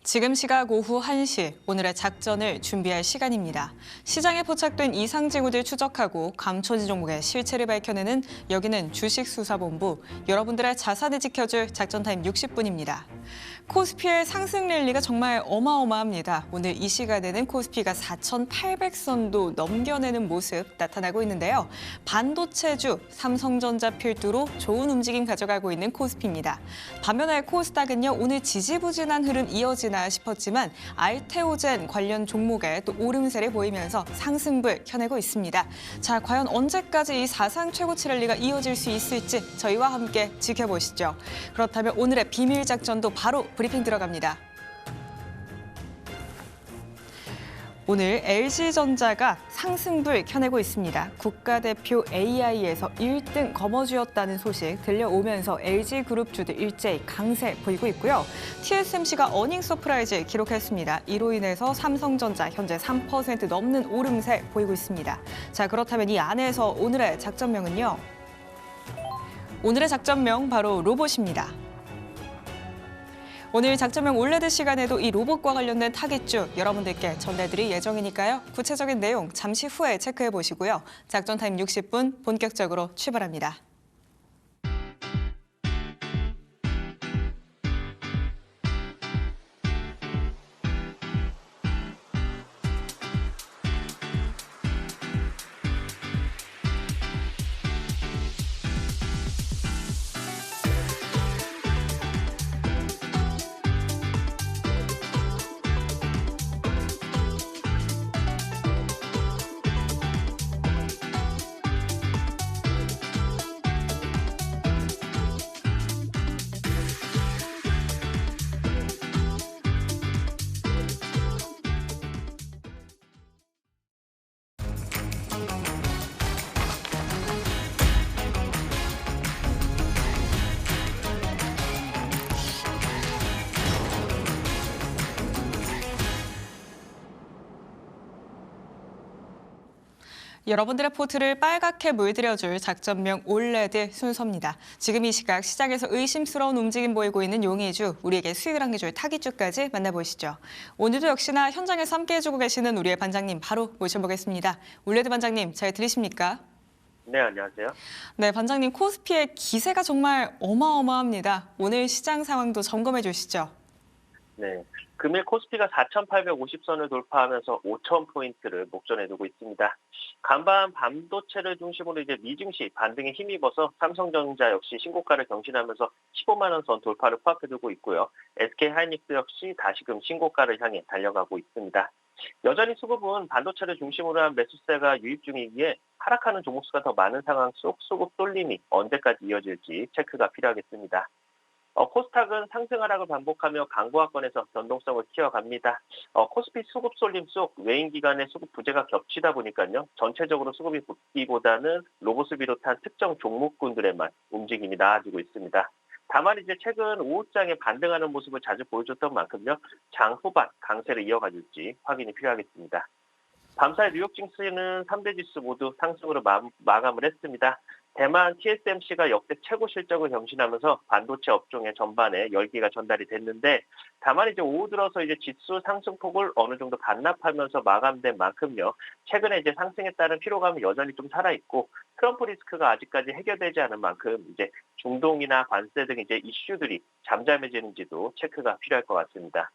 지금 시각 오후 1시, 오늘의 작전을 준비할 시간입니다. 시장에 포착된 이상 징후들 추적하고 감초지 종목의 실체를 밝혀내는 여기는 주식수사본부, 여러분들의 자산을 지켜줄 작전타임 60분입니다. 코스피의 상승 랠리가 정말 어마어마합니다. 오늘 이 시간에는 코스피가 4,800선도 넘겨내는 모습 나타나고 있는데요. 반도체주, 삼성전자 필두로 좋은 움직임 가져가고 있는 코스피입니다. 반면에 코스닥은요, 오늘 지지부진한 흐름 이어지나 싶었지만 알테오젠 관련 종목에 또 오름세를 보이면서 상승불 켜내고 있습니다. 자, 과연 언제까지 이 사상 최고치 랠리가 이어질 수 있을지 저희와 함께 지켜보시죠. 그렇다면 오늘의 비밀 작전도 바로 브리핑 들어갑니다. 오늘 LG전자가 상승불 켜내고 있습니다. 국가대표 AI에서 1등 거머쥐었다는 소식 들려오면서 LG그룹주들 일제히 강세 보이고 있고요. TSMC가 어닝 서프라이즈 기록했습니다. 이로 인해서 삼성전자 현재 3% 넘는 오름세 보이고 있습니다. 자, 그렇다면 이 안에서 오늘의 작전명은요. 오늘의 작전명 바로 로봇입니다. 오늘 작전명 올레드 시간에도 이 로봇과 관련된 타깃주 여러분들께 전달드릴 예정이니까요. 구체적인 내용 잠시 후에 체크해 보시고요. 작전타임 60분 본격적으로 출발합니다. 여러분들의 포트를 빨갛게 물들여줄 작전명 올레드 순서입니다. 지금 이 시각 시장에서 의심스러운 움직임 보이고 있는 용의주, 우리에게 수익을 안겨줄 타깃주까지 만나보시죠. 오늘도 역시나 현장에서 함께해주고 계시는 우리의 반장님 바로 모셔보겠습니다. 올레드 반장님 잘 들리십니까? 네, 안녕하세요. 네, 반장님 코스피의 기세가 정말 어마어마합니다. 오늘 시장 상황도 점검해 주시죠. 네, 금일 코스피가 4,850선을 돌파하면서 5,000포인트를 목전에 두고 있습니다. 간밤 반도체를 중심으로 이제 미증시 반등에 힘입어서 삼성전자 역시 신고가를 경신하면서 15만 원 선 돌파를 코앞에 두고 있고요. SK하이닉스 역시 다시금 신고가를 향해 달려가고 있습니다. 여전히 수급은 반도체를 중심으로 한 매수세가 유입 중이기에 하락하는 종목 수가 더 많은 상황 속 수급 쏠림이 언제까지 이어질지 체크가 필요하겠습니다. 코스닥은 상승 하락을 반복하며 강보합권에서 변동성을 키워갑니다. 코스피 수급 쏠림 속 외인 기관의 수급 부재가 겹치다 보니까요. 전체적으로 수급이 붙기보다는 로봇을 비롯한 특정 종목군들에만 움직임이 나아지고 있습니다. 다만 이제 최근 오후장에 반등하는 모습을 자주 보여줬던 만큼요. 장 후반 강세를 이어가줄지 확인이 필요하겠습니다. 밤사이 뉴욕 증시는 3대 지수 모두 상승으로 마감을 했습니다. 대만 TSMC가 역대 최고 실적을 경신하면서 반도체 업종의 전반에 열기가 전달이 됐는데, 다만 이제 오후 들어서 이제 지수 상승폭을 어느 정도 반납하면서 마감된 만큼요. 최근에 이제 상승에 따른 피로감이 여전히 좀 살아있고, 트럼프 리스크가 아직까지 해결되지 않은 만큼 이제 중동이나 관세 등 이제 이슈들이 잠잠해지는지도 체크가 필요할 것 같습니다.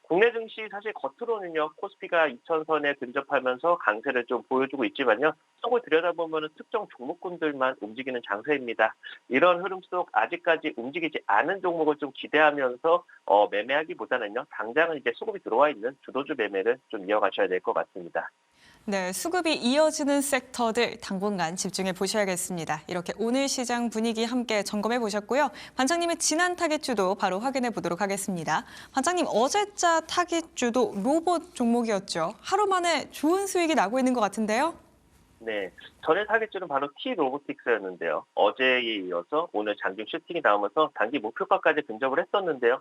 국내 증시 사실 겉으로는요, 코스피가 2,000선에 근접하면서 강세를 좀 보여주고 있지만요, 속을 들여다보면 특정 종목군들만 움직이는 장세입니다. 이런 흐름 속 아직까지 움직이지 않은 종목을 좀 기대하면서 매매하기보다는요, 당장은 이제 수급이 들어와 있는 주도주 매매를 좀 이어가셔야 될 것 같습니다. 네, 수급이 이어지는 섹터들 당분간 집중해 보셔야겠습니다. 이렇게 오늘 시장 분위기 함께 점검해 보셨고요. 반장님의 지난 타깃주도 바로 확인해 보도록 하겠습니다. 반장님, 어제자 타깃주도 로봇 종목이었죠. 하루 만에 좋은 수익이 나고 있는 것 같은데요? 네, 전일 타깃주는 바로 T-로보틱스였는데요. 어제에 이어서 오늘 장중 슈팅이 나오면서 단기 목표가까지 근접을 했었는데요.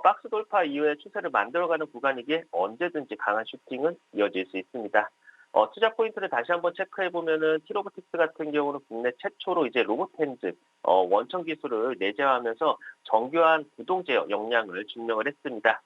박스 돌파 이후에 추세를 만들어가는 구간이기에 언제든지 강한 슈팅은 이어질 수 있습니다. 투자 포인트를 다시 한번 체크해보면은 T-로보틱스 같은 경우는 국내 최초로 이제 로봇핸즈 원천 기술을 내재화하면서 정교한 구동 제어 역량을 증명을 했습니다.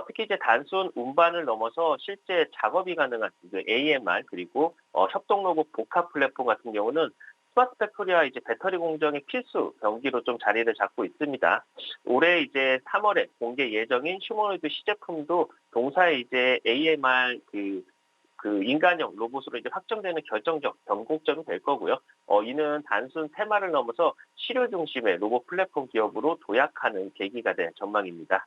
특히 이제 단순 운반을 넘어서 실제 작업이 가능한 이제 AMR 그리고 협동 로봇 복합 플랫폼 같은 경우는 스마트 팩토리와 이제 배터리 공정의 필수 병기로 좀 자리를 잡고 있습니다. 올해 이제 3월에 공개 예정인 휴머노이드 시제품도 동사의 이제 AMR 그 인간형 로봇으로 이제 확정되는 결정적 변곡점이 될 거고요. 이는 단순 테마를 넘어서 실효 중심의 로봇 플랫폼 기업으로 도약하는 계기가 될 전망입니다.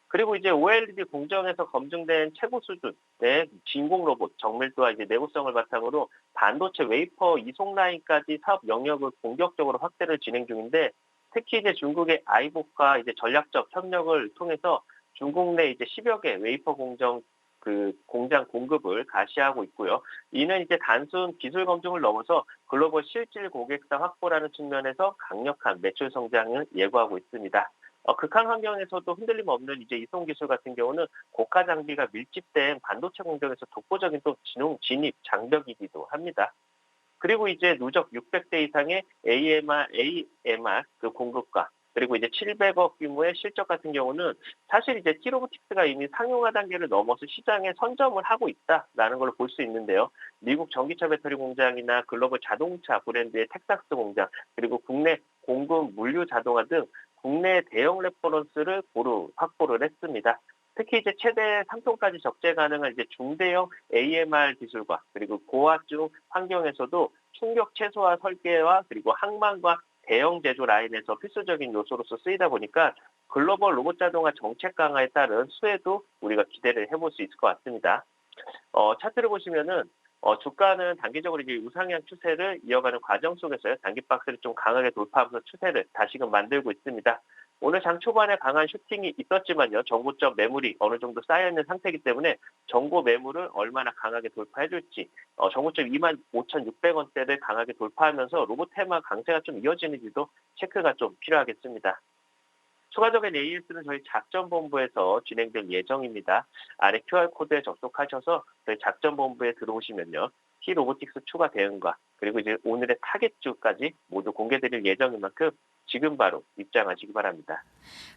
그리고 이제 OLED 공정에서 검증된 최고 수준의 진공 로봇 정밀도와 이제 내구성을 바탕으로 반도체 웨이퍼 이송 라인까지 사업 영역을 본격적으로 확대를 진행 중인데, 특히 이제 중국의 아이복과 이제 전략적 협력을 통해서 중국 내 이제 10여 개 웨이퍼 공장 공급을 가시하고 있고요. 이는 이제 단순 기술 검증을 넘어서 글로벌 실질 고객사 확보라는 측면에서 강력한 매출 성장을 예고하고 있습니다. 극한 환경에서도 흔들림 없는 이제 이송 기술 같은 경우는 고가 장비가 밀집된 반도체 공정에서 독보적인 또 진입 장벽이기도 합니다. 그리고 이제 누적 600대 이상의 AMR 그 공급과 그리고 이제 700억 규모의 실적 같은 경우는 사실 이제 T로보틱스가 이미 상용화 단계를 넘어서 시장에 선점을 하고 있다라는 걸 볼 수 있는데요. 미국 전기차 배터리 공장이나 글로벌 자동차 브랜드의 텍사스 공장, 그리고 국내 공급 물류 자동화 등 국내 대형 레퍼런스를 고루 확보를 했습니다. 특히 이제 최대 3톤까지 적재 가능한 이제 중대형 AMR 기술과 그리고 고압중 환경에서도 충격 최소화 설계와 그리고 항만과 대형 제조 라인에서 필수적인 요소로서 쓰이다 보니까 글로벌 로봇 자동화 정책 강화에 따른 수혜도 우리가 기대를 해볼 수 있을 것 같습니다. 차트를 보시면은 주가는 단기적으로 이제 우상향 추세를 이어가는 과정 속에서요. 단기 박스를 좀 강하게 돌파하면서 추세를 다시금 만들고 있습니다. 오늘 장 초반에 강한 슈팅이 있었지만요. 정고점 매물이 어느 정도 쌓여있는 상태이기 때문에 정고 매물을 얼마나 강하게 돌파해줄지, 정고점 25,600원대를 강하게 돌파하면서 로봇 테마 강세가 좀 이어지는지도 체크가 좀 필요하겠습니다. 추가적인 AS는 저희 작전본부에서 진행될 예정입니다. 아래 QR코드에 접속하셔서 저희 작전본부에 들어오시면요. T로보틱스 추가 대응과 그리고 이제 오늘의 타겟주까지 모두 공개드릴 예정인 만큼 지금 바로 입장하시기 바랍니다.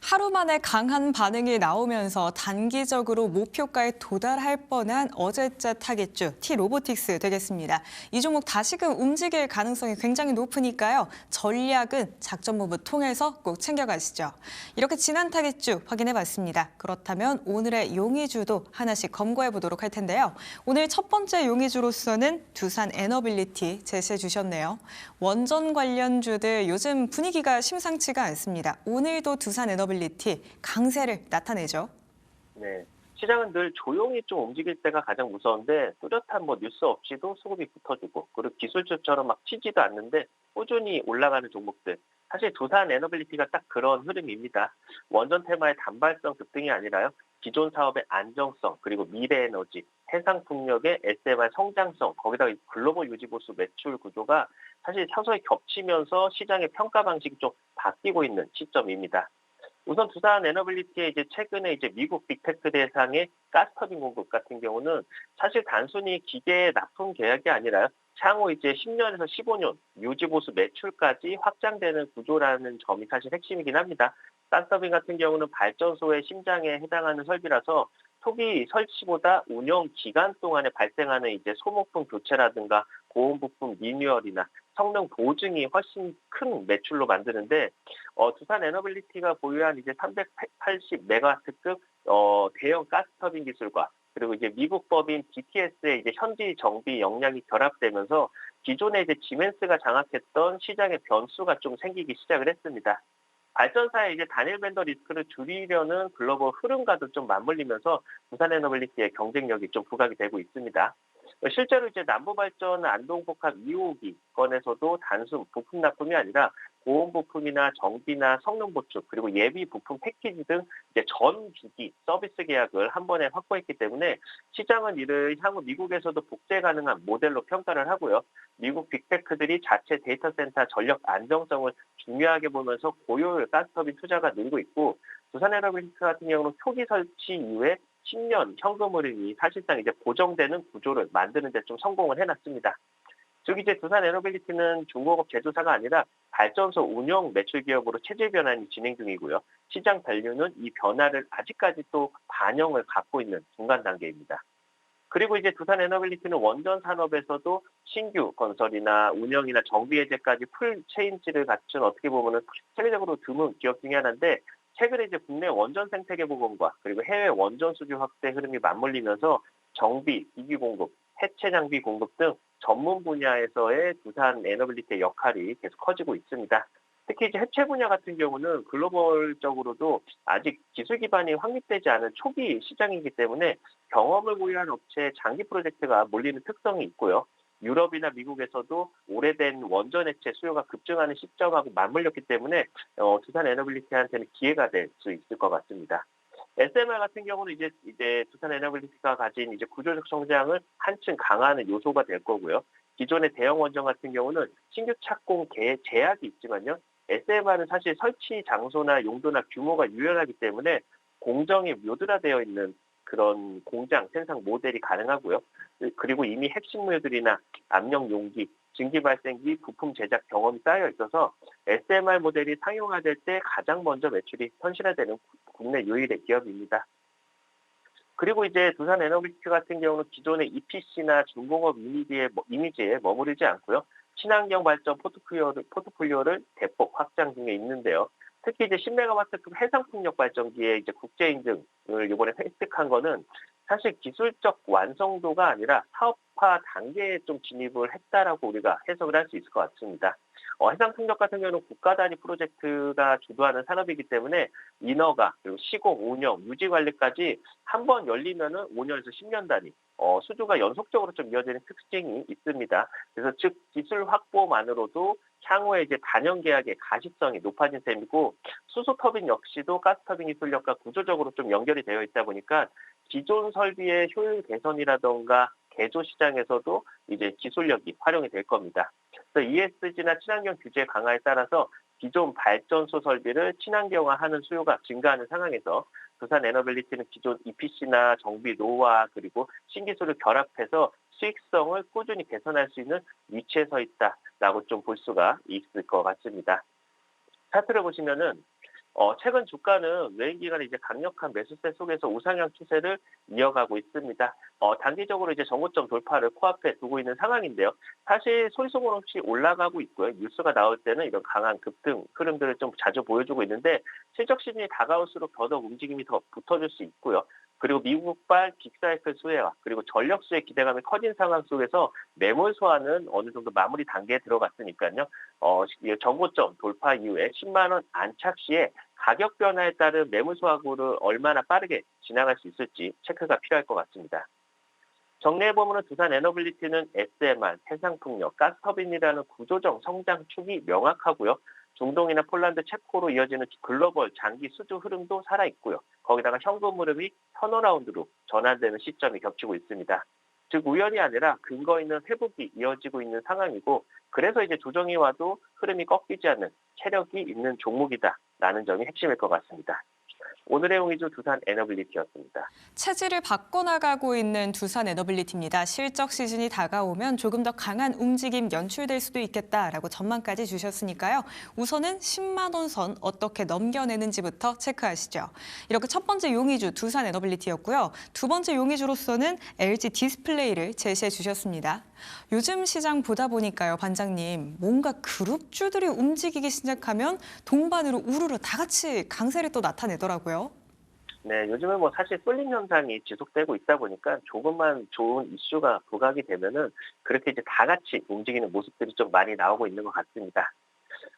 하루 만에 강한 반응이 나오면서 단기적으로 목표가에 도달할 뻔한 어제자 타겟주 T로보틱스 되겠습니다. 이 종목 다시금 움직일 가능성이 굉장히 높으니까요. 전략은 작전본부 통해서 꼭 챙겨가시죠. 이렇게 지난 타겟주 확인해봤습니다. 그렇다면 오늘의 용의주도 하나씩 검거해 보도록 할 텐데요. 오늘 첫 번째 용의주로서는 두산 에너빌리티 제시해 주셨네요. 원전 관련주들 요즘 분위기가 심상치가 않습니다. 오늘도 두산 에너빌리티 강세를 나타내죠. 네. 시장은 늘 조용히 좀 움직일 때가 가장 무서운데, 뚜렷한 뉴스 없이도 수급이 붙어주고 그리고 기술주처럼 막 튀지도 않는데 꾸준히 올라가는 종목들. 사실 두산 에너빌리티가 딱 그런 흐름입니다. 원전 테마의 단발성 급등이 아니라요. 기존 사업의 안정성, 그리고 미래 에너지, 해상 풍력의 SMR 성장성, 거기다가 글로벌 유지보수 매출 구조가 사실 서서히 겹치면서 시장의 평가 방식이 좀 바뀌고 있는 시점입니다. 우선 두산 에너빌리티의 이제 최근에 이제 미국 빅테크 대상의 가스터빈 공급 같은 경우는 사실 단순히 기계 납품 계약이 아니라 향후 이제 10년에서 15년 유지보수 매출까지 확장되는 구조라는 점이 사실 핵심이긴 합니다. 가스터빈 같은 경우는 발전소의 심장에 해당하는 설비라서 초기 설치보다 운영 기간 동안에 발생하는 이제 소모품 교체라든가 고온 부품 리뉴얼이나 성능 보증이 훨씬 큰 매출로 만드는데, 두산 에너빌리티가 보유한 이제 380메가와트급 대형 가스터빈 기술과 그리고 이제 미국 법인 DTS의 이제 현지 정비 역량이 결합되면서 기존에 이제 지멘스가 장악했던 시장의 변수가 좀 생기기 시작을 했습니다. 발전사의 이제 단일 벤더 리스크를 줄이려는 글로벌 흐름과도 좀 맞물리면서 두산 에너빌리티의 경쟁력이 좀 부각이 되고 있습니다. 실제로 이제 남부발전 안동복합 2호기 건에서도 단순 부품 납품이 아니라 보험 부품이나 정비나 성능 보충 그리고 예비 부품 패키지 등 이제 전 주기 서비스 계약을 한 번에 확보했기 때문에 시장은 이를 향후 미국에서도 복제 가능한 모델로 평가를 하고요. 미국 빅테크들이 자체 데이터 센터 전력 안정성을 중요하게 보면서 고효율 가스터빈 투자가 늘고 있고, 두산 에너빌리티 같은 경우는 초기 설치 이후에 10년 현금 흐름이 사실상 이제 고정되는 구조를 만드는 데 좀 성공을 해놨습니다. 즉 이제 두산 에너빌리티는 중공업 제조사가 아니라 발전소 운영 매출 기업으로 체질 변환이 진행 중이고요. 시장 밸류는 이 변화를 아직까지 또 반영을 갖고 있는 중간 단계입니다. 그리고 이제 두산 에너빌리티는 원전 산업에서도 신규 건설이나 운영이나 정비 해제까지 풀 체인지를 갖춘 어떻게 보면은 세계적으로 드문 기업 중에 하나인데 최근에 이제 국내 원전 생태계 보건과 그리고 해외 원전 수주 확대 흐름이 맞물리면서 정비, 기기 공급, 해체 장비 공급 등 전문 분야에서의 두산 에너빌리티의 역할이 계속 커지고 있습니다. 특히 이제 해체 분야 같은 경우는 글로벌적으로도 아직 기술 기반이 확립되지 않은 초기 시장이기 때문에 경험을 보유한 업체의 장기 프로젝트가 몰리는 특성이 있고요. 유럽이나 미국에서도 오래된 원전 해체 수요가 급증하는 시점하고 맞물렸기 때문에 두산 에너빌리티한테는 기회가 될 수 있을 것 같습니다. SMR 같은 경우는 이제 두산 에너빌리티가 가진 이제 구조적 성장을 한층 강화하는 요소가 될 거고요. 기존의 대형 원전 같은 경우는 신규 착공 제약이 있지만요. SMR은 사실 설치 장소나 용도나 규모가 유연하기 때문에 공정이 묘들화되어 있는 그런 공장 생산 모델이 가능하고요. 그리고 이미 핵심 무효들이나 압력 용기, 증기 발생기, 부품 제작 경험이 쌓여 있어서 SMR 모델이 상용화될 때 가장 먼저 매출이 현실화되는 국내 유일의 기업입니다. 그리고 이제 두산 에너빌리티 같은 경우는 기존의 EPC나 중공업 이미지에 머무르지 않고요. 친환경 발전 포트폴리오를 대폭 확장 중에 있는데요. 특히 이제 10메가와트급 해상풍력 발전기의 이제 국제 인증을 이번에 획득한 거는 사실 기술적 완성도가 아니라 사업화 단계에 좀 진입을 했다라고 우리가 해석을 할 수 있을 것 같습니다. 해상풍력 같은 경우는 국가 단위 프로젝트가 주도하는 산업이기 때문에 인허가, 그리고 시공, 운영, 유지 관리까지 한 번 열리면은 5년에서 10년 단위 수주가 연속적으로 좀 이어지는 특징이 있습니다. 그래서 즉 기술 확보만으로도 향후에 이제 단연 계약의 가시성이 높아진 셈이고 수소 터빈 역시도 가스 터빈 기술력과 구조적으로 좀 연결이 되어 있다 보니까 기존 설비의 효율 개선이라던가 개조 시장에서도 이제 기술력이 활용이 될 겁니다. 그래서 ESG나 친환경 규제 강화에 따라서 기존 발전소 설비를 친환경화하는 수요가 증가하는 상황에서 두산 에너빌리티는 기존 EPC나 정비 노후화 그리고 신기술을 결합해서 수익성을 꾸준히 개선할 수 있는 위치에 서 있다라고 좀 볼 수가 있을 것 같습니다. 차트를 보시면은 최근 주가는 외인 기관의 이제 강력한 매수세 속에서 우상향 추세를 이어가고 있습니다. 단기적으로 이제 정고점 돌파를 코앞에 두고 있는 상황인데요. 사실 소리소문 없이 올라가고 있고요. 뉴스가 나올 때는 이런 강한 급등 흐름들을 좀 자주 보여주고 있는데 실적 시즌이 다가올수록 더더욱 움직임이 더 붙어질 수 있고요. 그리고 미국발 빅사이클 수혜와 그리고 전력 수혜 기대감이 커진 상황 속에서 매물 소화는 어느 정도 마무리 단계에 들어갔으니까요. 정고점 돌파 이후에 10만 원 안착 시에 가격 변화에 따른 매물 소화구를 얼마나 빠르게 지나갈 수 있을지 체크가 필요할 것 같습니다. 정리해보면 두산 에너빌리티는 SMR, 해상풍력, 가스터빈이라는 구조적 성장 축이 명확하고요. 중동이나 폴란드, 체코로 이어지는 글로벌 장기 수주 흐름도 살아있고요. 거기다가 현금 흐름이 턴어라운드로 전환되는 시점이 겹치고 있습니다. 즉 우연이 아니라 근거 있는 회복이 이어지고 있는 상황이고 그래서 이제 조정이 와도 흐름이 꺾이지 않는 체력이 있는 종목이다라는 점이 핵심일 것 같습니다. 오늘의 용의주 두산 에너빌리티였습니다. 체질을 바꿔나가고 있는 두산 에너빌리티입니다. 실적 시즌이 다가오면 조금 더 강한 움직임 연출될 수도 있겠다라고 전망까지 주셨으니까요. 우선은 10만 원 선 어떻게 넘겨내는지부터 체크하시죠. 이렇게 첫 번째 용의주 두산 에너빌리티였고요. 두 번째 용의주로서는 LG 디스플레이를 제시해 주셨습니다. 요즘 시장 보다 보니까요, 반장님, 뭔가 그룹주들이 움직이기 시작하면 동반으로 우르르 다 같이 강세를 또 나타내더라고요. 네, 요즘은 뭐 사실 쏠림 현상이 지속되고 있다 보니까 조금만 좋은 이슈가 부각이 되면은 그렇게 이제 다 같이 움직이는 모습들이 좀 많이 나오고 있는 것 같습니다.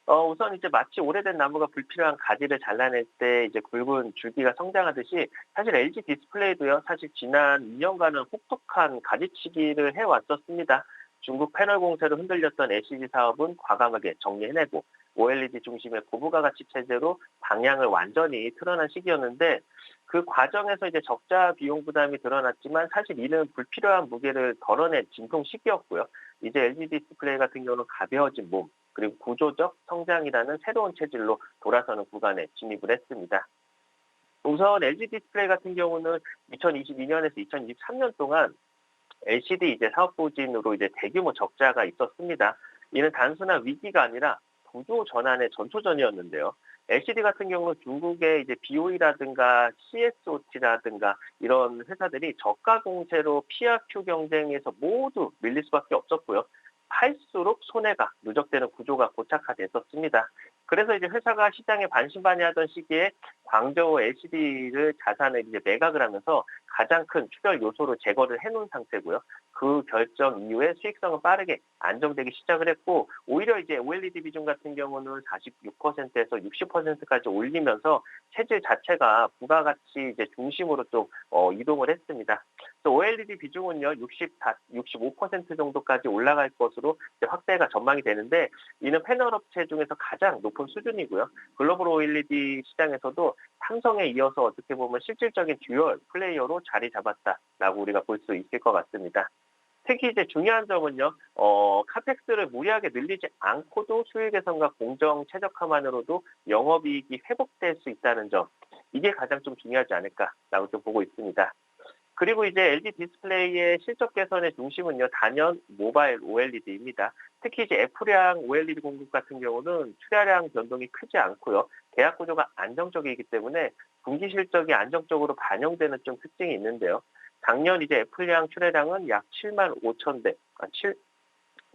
우선 이제 마치 오래된 나무가 불필요한 가지를 잘라낼 때 이제 굵은 줄기가 성장하듯이 사실 LG 디스플레이도요, 사실 지난 2년간은 혹독한 가지치기를 해왔었습니다. 중국 패널 공세로 흔들렸던 LCD 사업은 과감하게 정리해내고 OLED 중심의 고부가 가치 체제로 방향을 완전히 틀어난 시기였는데 그 과정에서 이제 적자 비용 부담이 드러났지만 사실 이는 불필요한 무게를 덜어낸 진통 시기였고요. 이제 LG 디스플레이 같은 경우는 가벼워진 몸, 그리고 구조적 성장이라는 새로운 체질로 돌아서는 구간에 진입을 했습니다. 우선 LG 디스플레이 같은 경우는 2022년에서 2023년 동안 LCD 이제 사업 부진으로 이제 대규모 적자가 있었습니다. 이는 단순한 위기가 아니라 구조 전환의 전초전이었는데요. LCD 같은 경우는 중국의 이제 BOE라든가 CSOT라든가 이런 회사들이 저가 공세로 PRQ 경쟁에서 모두 밀릴 수밖에 없었고요. 팔수록 손해가 누적되는 구조가 고착화됐었습니다. 그래서 이제 회사가 시장에 반신반의하던 시기에 광저우 LCD를 자산을 이제 매각을 하면서 가장 큰 추별 요소로 제거를 해놓은 상태고요. 그 결정 이후에 수익성은 빠르게 안정되기 시작을 했고 오히려 이제 OLED 비중 같은 경우는 46%에서 60%까지 올리면서 체질 자체가 부가가치 이제 중심으로 좀 이동을 했습니다. 또 OLED 비중은요 65% 정도까지 올라갈 것으로 이제 확대가 전망이 되는데 이는 패널 업체 중에서 가장 높은 수준이고요. 글로벌 OLED 시장에서도 삼성에 이어서 어떻게 보면 실질적인 듀얼 플레이어로 자리 잡았다라고 우리가 볼 수 있을 것 같습니다. 특히 이제 중요한 점은요, 카펙스를 무리하게 늘리지 않고도 수익 개선과 공정 최적화만으로도 영업이익이 회복될 수 있다는 점, 이게 가장 좀 중요하지 않을까라고 좀 보고 있습니다. 그리고 이제 LG 디스플레이의 실적 개선의 중심은요, 단연 모바일 OLED입니다. 특히 이제 애플향 OLED 공급 같은 경우는 출하량 변동이 크지 않고요. 계약 구조가 안정적이기 때문에 분기 실적이 안정적으로 반영되는 좀 특징이 있는데요. 작년 이제 애플향 출하량은 약 7만 5천 대,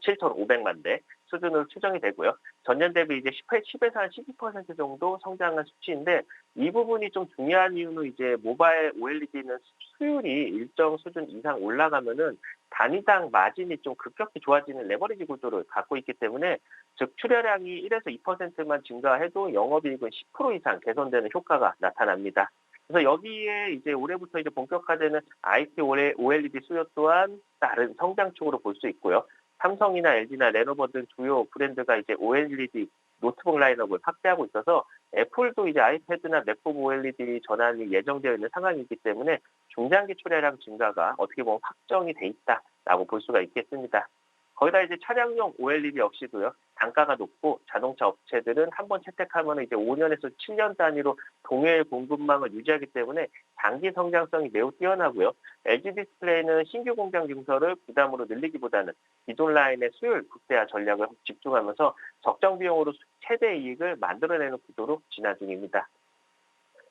7,500만 대 수준으로 추정이 되고요. 전년 대비 이제 10에서 한 12% 정도 성장한 수치인데 이 부분이 좀 중요한 이유는 이제 모바일 OLED는 수율이 일정 수준 이상 올라가면은 단위당 마진이 좀 급격히 좋아지는 레버리지 구조를 갖고 있기 때문에 즉 출하량이 1에서 2%만 증가해도 영업이익은 10% 이상 개선되는 효과가 나타납니다. 그래서 여기에 이제 올해부터 이제 본격화되는 IT OLED 수요 또한 다른 성장축으로 볼 수 있고요. 삼성이나 LG나 레노버 등 주요 브랜드가 이제 OLED 노트북 라인업을 확대하고 있어서 애플도 이제 아이패드나 맥북 OLED 전환이 예정되어 있는 상황이기 때문에 중장기 출하량 증가가 어떻게 보면 확정이 돼 있다라고 볼 수가 있겠습니다. 거기다 이제 차량용 OLED 역시도요. 단가가 높고 자동차 업체들은 한번 채택하면 이제 5년에서 7년 단위로 동일 공급망을 유지하기 때문에 장기 성장성이 매우 뛰어나고요. LG 디스플레이는 신규 공장 증설을 부담으로 늘리기보다는 기존 라인의 수율 극대화 전략을 집중하면서 적정 비용으로 최대 이익을 만들어내는 구조로 진화 중입니다.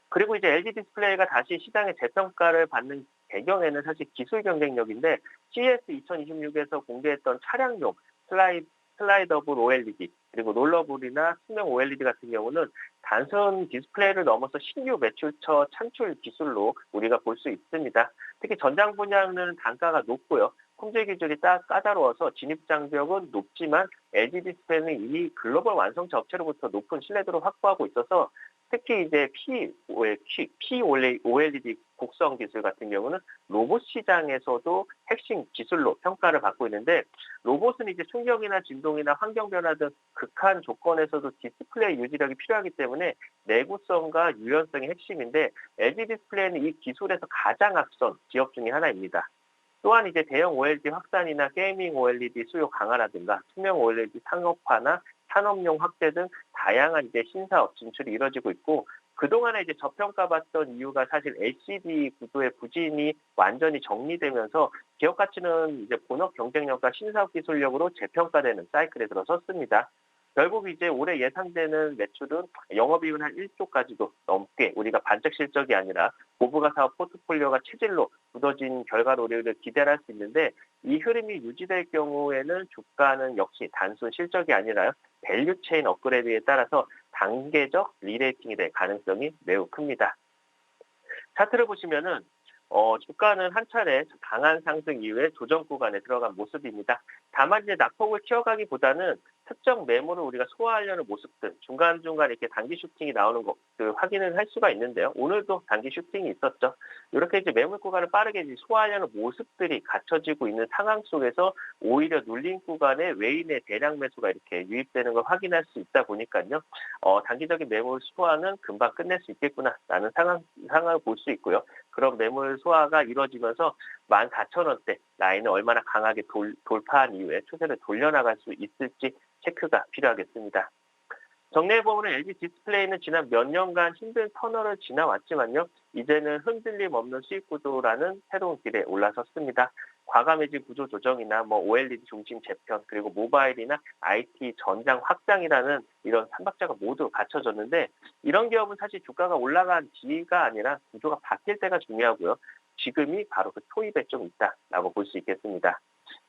그리고 이제 LG 디스플레이가 다시 시장의 재평가를 받는 배경에는 사실 기술 경쟁력인데 CES 2026에서 공개했던 차량용 슬라이더블 OLED 그리고 롤러블이나 투명 OLED 같은 경우는 단순 디스플레이를 넘어서 신규 매출처 창출 기술로 우리가 볼 수 있습니다. 특히 전장 분야는 단가가 높고요. 품질 기술이 까다로워서 진입 장벽은 높지만 LG 디스플레이는 이미 글로벌 완성차 업체로부터 높은 신뢰도를 확보하고 있어서 특히 이제 POLED 곡성 기술 같은 경우는 로봇 시장에서도 핵심 기술로 평가를 받고 있는데 로봇은 이제 충격이나 진동이나 환경 변화 등 극한 조건에서도 디스플레이 유지력이 필요하기 때문에 내구성과 유연성이 핵심인데 LG 디스플레이는 이 기술에서 가장 앞선 기업 중에 하나입니다. 또한 이제 대형 OLED 확산이나 게이밍 OLED 수요 강화라든가 투명 OLED 상업화나 산업용 확대 등 다양한 이제 신사업 진출이 이뤄지고 있고 그동안에 이제 저평가받던 이유가 사실 LCD 구도의 부진이 완전히 정리되면서 기업 가치는 이제 본업 경쟁력과 신사업 기술력으로 재평가되는 사이클에 들어섰습니다. 결국 이제 올해 예상되는 매출은 영업이익은 한 1조까지도 넘게 우리가 반짝 실적이 아니라 고부가 사업 포트폴리오가 체질로 굳어진 결과로 우리를 기대할 수 있는데 이 흐름이 유지될 경우에는 주가는 역시 단순 실적이 아니라요. 밸류 체인 업그레이드에 따라서 단계적 리레이팅이 될 가능성이 매우 큽니다. 차트를 보시면은 주가는 한 차례 강한 상승 이후에 조정 구간에 들어간 모습입니다. 다만 이제 낙폭을 키워가기보다는 특정 매물을 우리가 소화하려는 모습들 중간중간 이렇게 단기 슈팅이 나오는 것 확인을 할 수가 있는데요. 오늘도 단기 슈팅이 있었죠. 이렇게 이제 매물 구간을 빠르게 이제 소화하려는 모습들이 갖춰지고 있는 상황 속에서 오히려 눌린 구간에 외인의 대량 매수가 이렇게 유입되는 걸 확인할 수 있다 보니까요. 단기적인 매물 소화는 금방 끝낼 수 있겠구나라는 상황을 볼 수 있고요. 그런 매물 소화가 이루어지면서 14,000원대 라인을 얼마나 강하게 돌파한 이후에 추세를 돌려나갈 수 있을지 체크가 필요하겠습니다. 정리해보면 LG 디스플레이는 지난 몇 년간 힘든 터널을 지나왔지만요. 이제는 흔들림 없는 수익 구조라는 새로운 길에 올라섰습니다. 과감 해지 구조 조정이나 뭐 OLED 중심 재편, 그리고 모바일이나 IT 전장 확장이라는 이런 삼박자가 모두 갖춰졌는데, 이런 기업은 사실 주가가 올라간 뒤가 아니라 구조가 바뀔 때가 중요하고요. 지금이 바로 그 초입에 좀 있다라고 볼 수 있겠습니다.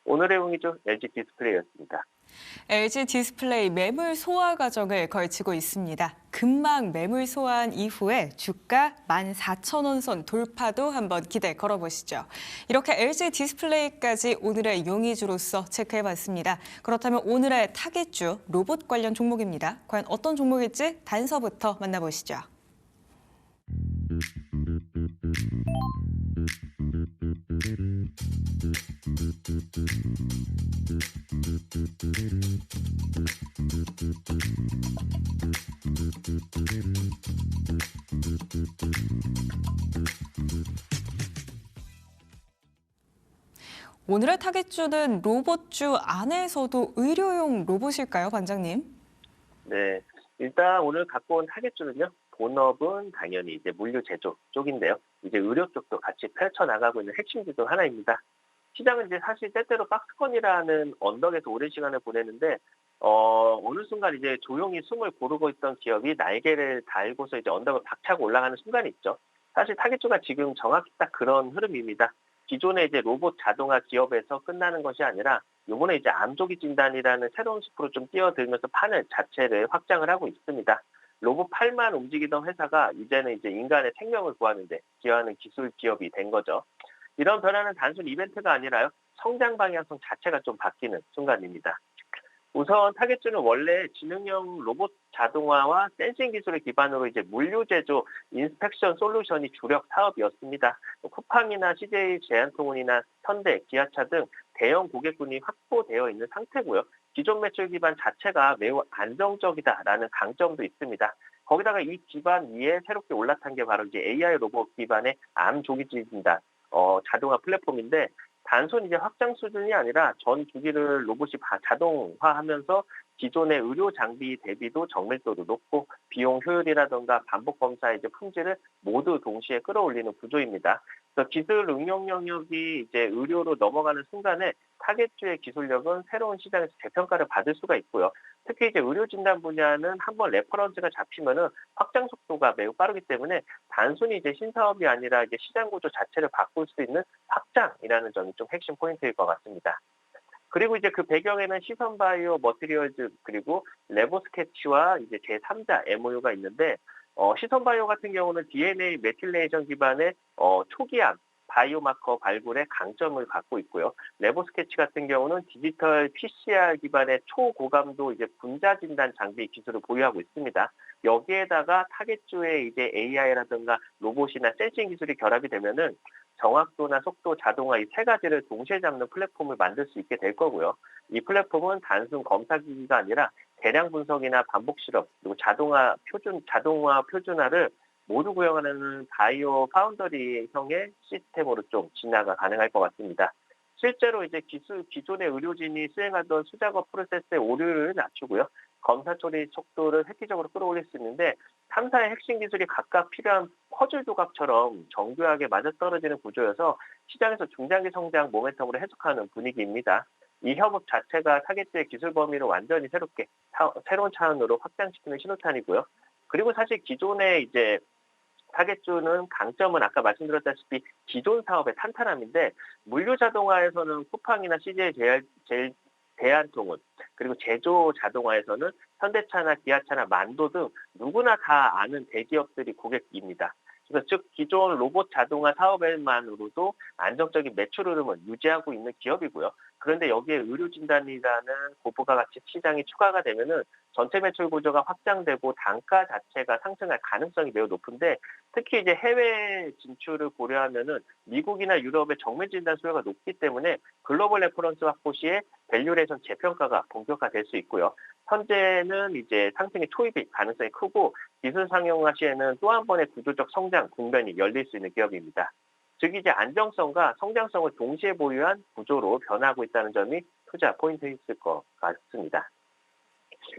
오늘의 운이죠. LG 디스플레이였습니다. LG 디스플레이 매물 소화 과정을 걸치고 있습니다. 금방 매물 소화한 이후에 주가 14,000원 선 돌파도 한번 기대 걸어보시죠. 이렇게 LG 디스플레이까지 오늘의 용의주로서 체크해봤습니다. 그렇다면 오늘의 타겟주 로봇 관련 종목입니다. 과연 어떤 종목일지 단서부터 만나보시죠. 오늘의 타겟주는 로봇주 안에서도 의료용 로봇일까요, 반장님? 네, 일단 오늘 갖고 온 타겟주는요. 본업은 당연히 이제 물류 제조 쪽인데요. 이제 의료 쪽도 같이 펼쳐나가고 있는 핵심 중 하나입니다. 시장은 이제 사실 때때로 박스권이라는 언덕에서 오랜 시간을 보내는데, 어느 순간 이제 조용히 숨을 고르고 있던 기업이 날개를 달고서 이제 언덕을 박차고 올라가는 순간이 있죠. 사실 타겟주가 지금 정확히 딱 그런 흐름입니다. 기존의 이제 로봇 자동화 기업에서 끝나는 것이 아니라 요번에 이제 암조기 진단이라는 새로운 숲으로 좀 뛰어들면서 판을 자체를 확장을 하고 있습니다. 로봇 팔만 움직이던 회사가 이제는 이제 인간의 생명을 구하는 데 기여하는 기술 기업이 된 거죠. 이런 변화는 단순 이벤트가 아니라요. 성장 방향성 자체가 좀 바뀌는 순간입니다. 우선 타겟주는 원래 지능형 로봇 자동화와 센싱 기술을 기반으로 이제 물류 제조 인스펙션 솔루션이 주력 사업이었습니다. 쿠팡이나 CJ 제한통운이나 현대, 기아차 등 대형 고객군이 확보되어 있는 상태고요. 기존 매출 기반 자체가 매우 안정적이다라는 강점도 있습니다. 거기다가 이 기반 위에 새롭게 올라탄 게 바로 이제 AI 로봇 기반의 암 조기 진단 자동화 플랫폼인데, 단순 이제 확장 수준이 아니라 전 주기를 로봇이 자동화하면서 기존의 의료 장비 대비도 정밀도도 높고 비용 효율이라든가 반복 검사의 이제 품질을 모두 동시에 끌어올리는 구조입니다. 그래서 기술 응용 영역이 이제 의료로 넘어가는 순간에 타겟주의 기술력은 새로운 시장에서 재평가를 받을 수가 있고요. 특히 이제 의료 진단 분야는 한번 레퍼런스가 잡히면은 확장 속도가 매우 빠르기 때문에 단순히 이제 신사업이 아니라 이제 시장 구조 자체를 바꿀 수 있는 확장이라는 점이 좀 핵심 포인트일 것 같습니다. 그리고 이제 그 배경에는 시선바이오 머티리얼즈 그리고 레보스케치와 이제 제3자 MOU가 있는데, 시선바이오 같은 경우는 DNA 메틸레이션 기반의 초기암 바이오마커 발굴의 강점을 갖고 있고요. 레보스케치 같은 경우는 디지털 PCR 기반의 초고감도 이제 분자 진단 장비 기술을 보유하고 있습니다. 여기에다가 타겟주의 이제 AI라든가 로봇이나 센싱 기술이 결합이 되면은 정확도나 속도, 자동화 이 세 가지를 동시에 잡는 플랫폼을 만들 수 있게 될 거고요. 이 플랫폼은 단순 검사 기기가 아니라 대량 분석이나 반복 실험, 그리고 자동화 표준화를 모두 구현하는 바이오 파운더리형의 시스템으로 좀 진화가 가능할 것 같습니다. 실제로 이제 기존의 의료진이 수행하던 수작업 프로세스의 오류를 낮추고요. 검사 처리 속도를 획기적으로 끌어올릴 수 있는데, 3사의 핵심 기술이 각각 필요한 퍼즐 조각처럼 정교하게 맞아떨어지는 구조여서 시장에서 중장기 성장 모멘텀으로 해석하는 분위기입니다. 이 협업 자체가 타겟주의 기술 범위를 완전히 새로운 차원으로 확장시키는 신호탄이고요. 그리고 사실 기존의 이제 타겟주는 강점은 아까 말씀드렸다시피 기존 사업의 탄탄함인데, 물류 자동화에서는 쿠팡이나 CJ 대한통운, 그리고 제조 자동화에서는 현대차나 기아차나 만도 등 누구나 다 아는 대기업들이 고객입니다. 그래서 즉 기존 로봇 자동화 사업에만으로도 안정적인 매출 흐름을 유지하고 있는 기업이고요. 그런데 여기에 의료 진단이라는 고부가 가치 시장이 추가가 되면은 전체 매출 구조가 확장되고 단가 자체가 상승할 가능성이 매우 높은데, 특히 이제 해외 진출을 고려하면은 미국이나 유럽의 정밀 진단 수요가 높기 때문에 글로벌 레퍼런스 확보 시에 밸류레이션 재평가가 본격화될 수 있고요. 현재는 이제 상승의 초입일 가능성이 크고 기술 상용화 시에는 또 한 번의 구조적 성장 국면이 열릴 수 있는 기업입니다. 즉 이제 안정성과 성장성을 동시에 보유한 구조로 변화하고 있다는 점이 투자 포인트일 것 같습니다.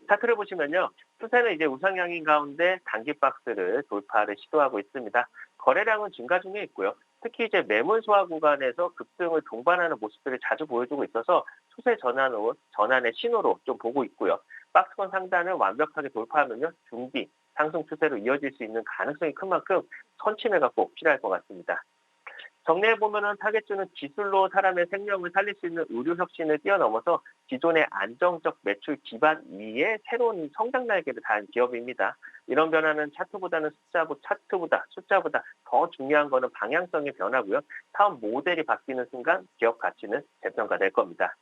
차트를 보시면요. 추세는 이제 우상향인 가운데 단기 박스를 돌파를 시도하고 있습니다. 거래량은 증가 중에 있고요. 특히 이제 매물 소화 구간에서 급등을 동반하는 모습들을 자주 보여주고 있어서 추세 전환의 신호로 좀 보고 있고요. 박스권 상단을 완벽하게 돌파하면요, 중기 상승 추세로 이어질 수 있는 가능성이 큰 만큼 선침해가 꼭 필요할 것 같습니다. 정리해보면 타겟주는 기술로 사람의 생명을 살릴 수 있는 의료 혁신을 뛰어넘어서 기존의 안정적 매출 기반 위에 새로운 성장 날개를 단 기업입니다. 이런 변화는 차트보다 숫자보다 더 중요한 것은 방향성의 변화고요. 사업 모델이 바뀌는 순간 기업 가치는 재평가될 겁니다.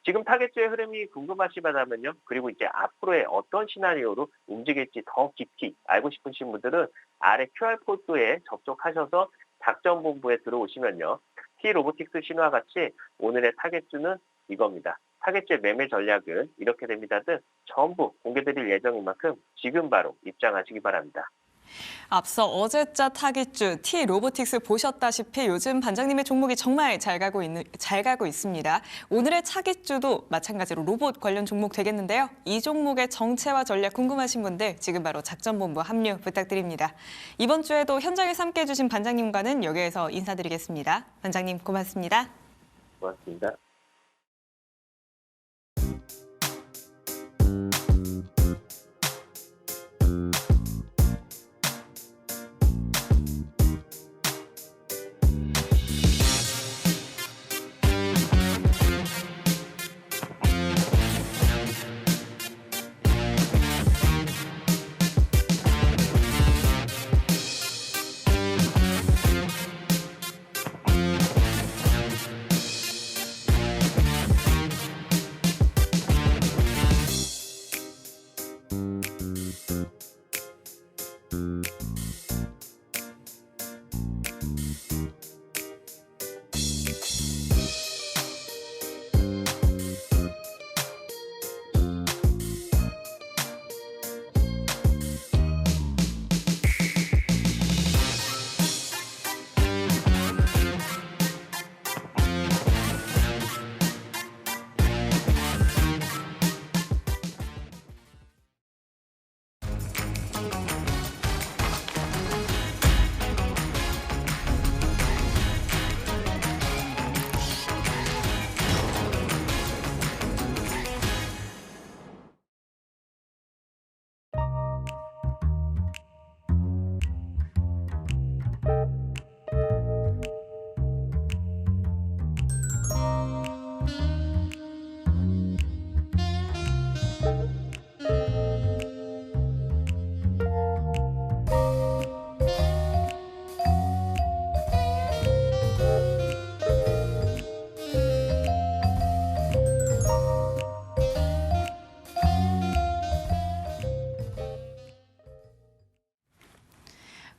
지금 타겟주의 흐름이 궁금하시다면요. 그리고 이제 앞으로의 어떤 시나리오로 움직일지 더 깊이 알고 싶으신 분들은 아래 QR코드에 접속하셔서 작전본부에 들어오시면요. T-로보틱스 신화 같이 오늘의 타겟주는 이겁니다. 타겟주의 매매 전략은 이렇게 됩니다 등 전부 공개드릴 예정인 만큼 지금 바로 입장하시기 바랍니다. 앞서 어제자 타깃주 T-로보틱스 보셨다시피 요즘 반장님의 종목이 정말 잘 가고 있습니다. 오늘의 타깃주도 마찬가지로 로봇 관련 종목 되겠는데요. 이 종목의 정체와 전략 궁금하신 분들 지금 바로 작전본부 합류 부탁드립니다. 이번 주에도 현장에서 함께해 주신 반장님과는 여기에서 인사드리겠습니다. 반장님 고맙습니다. 고맙습니다.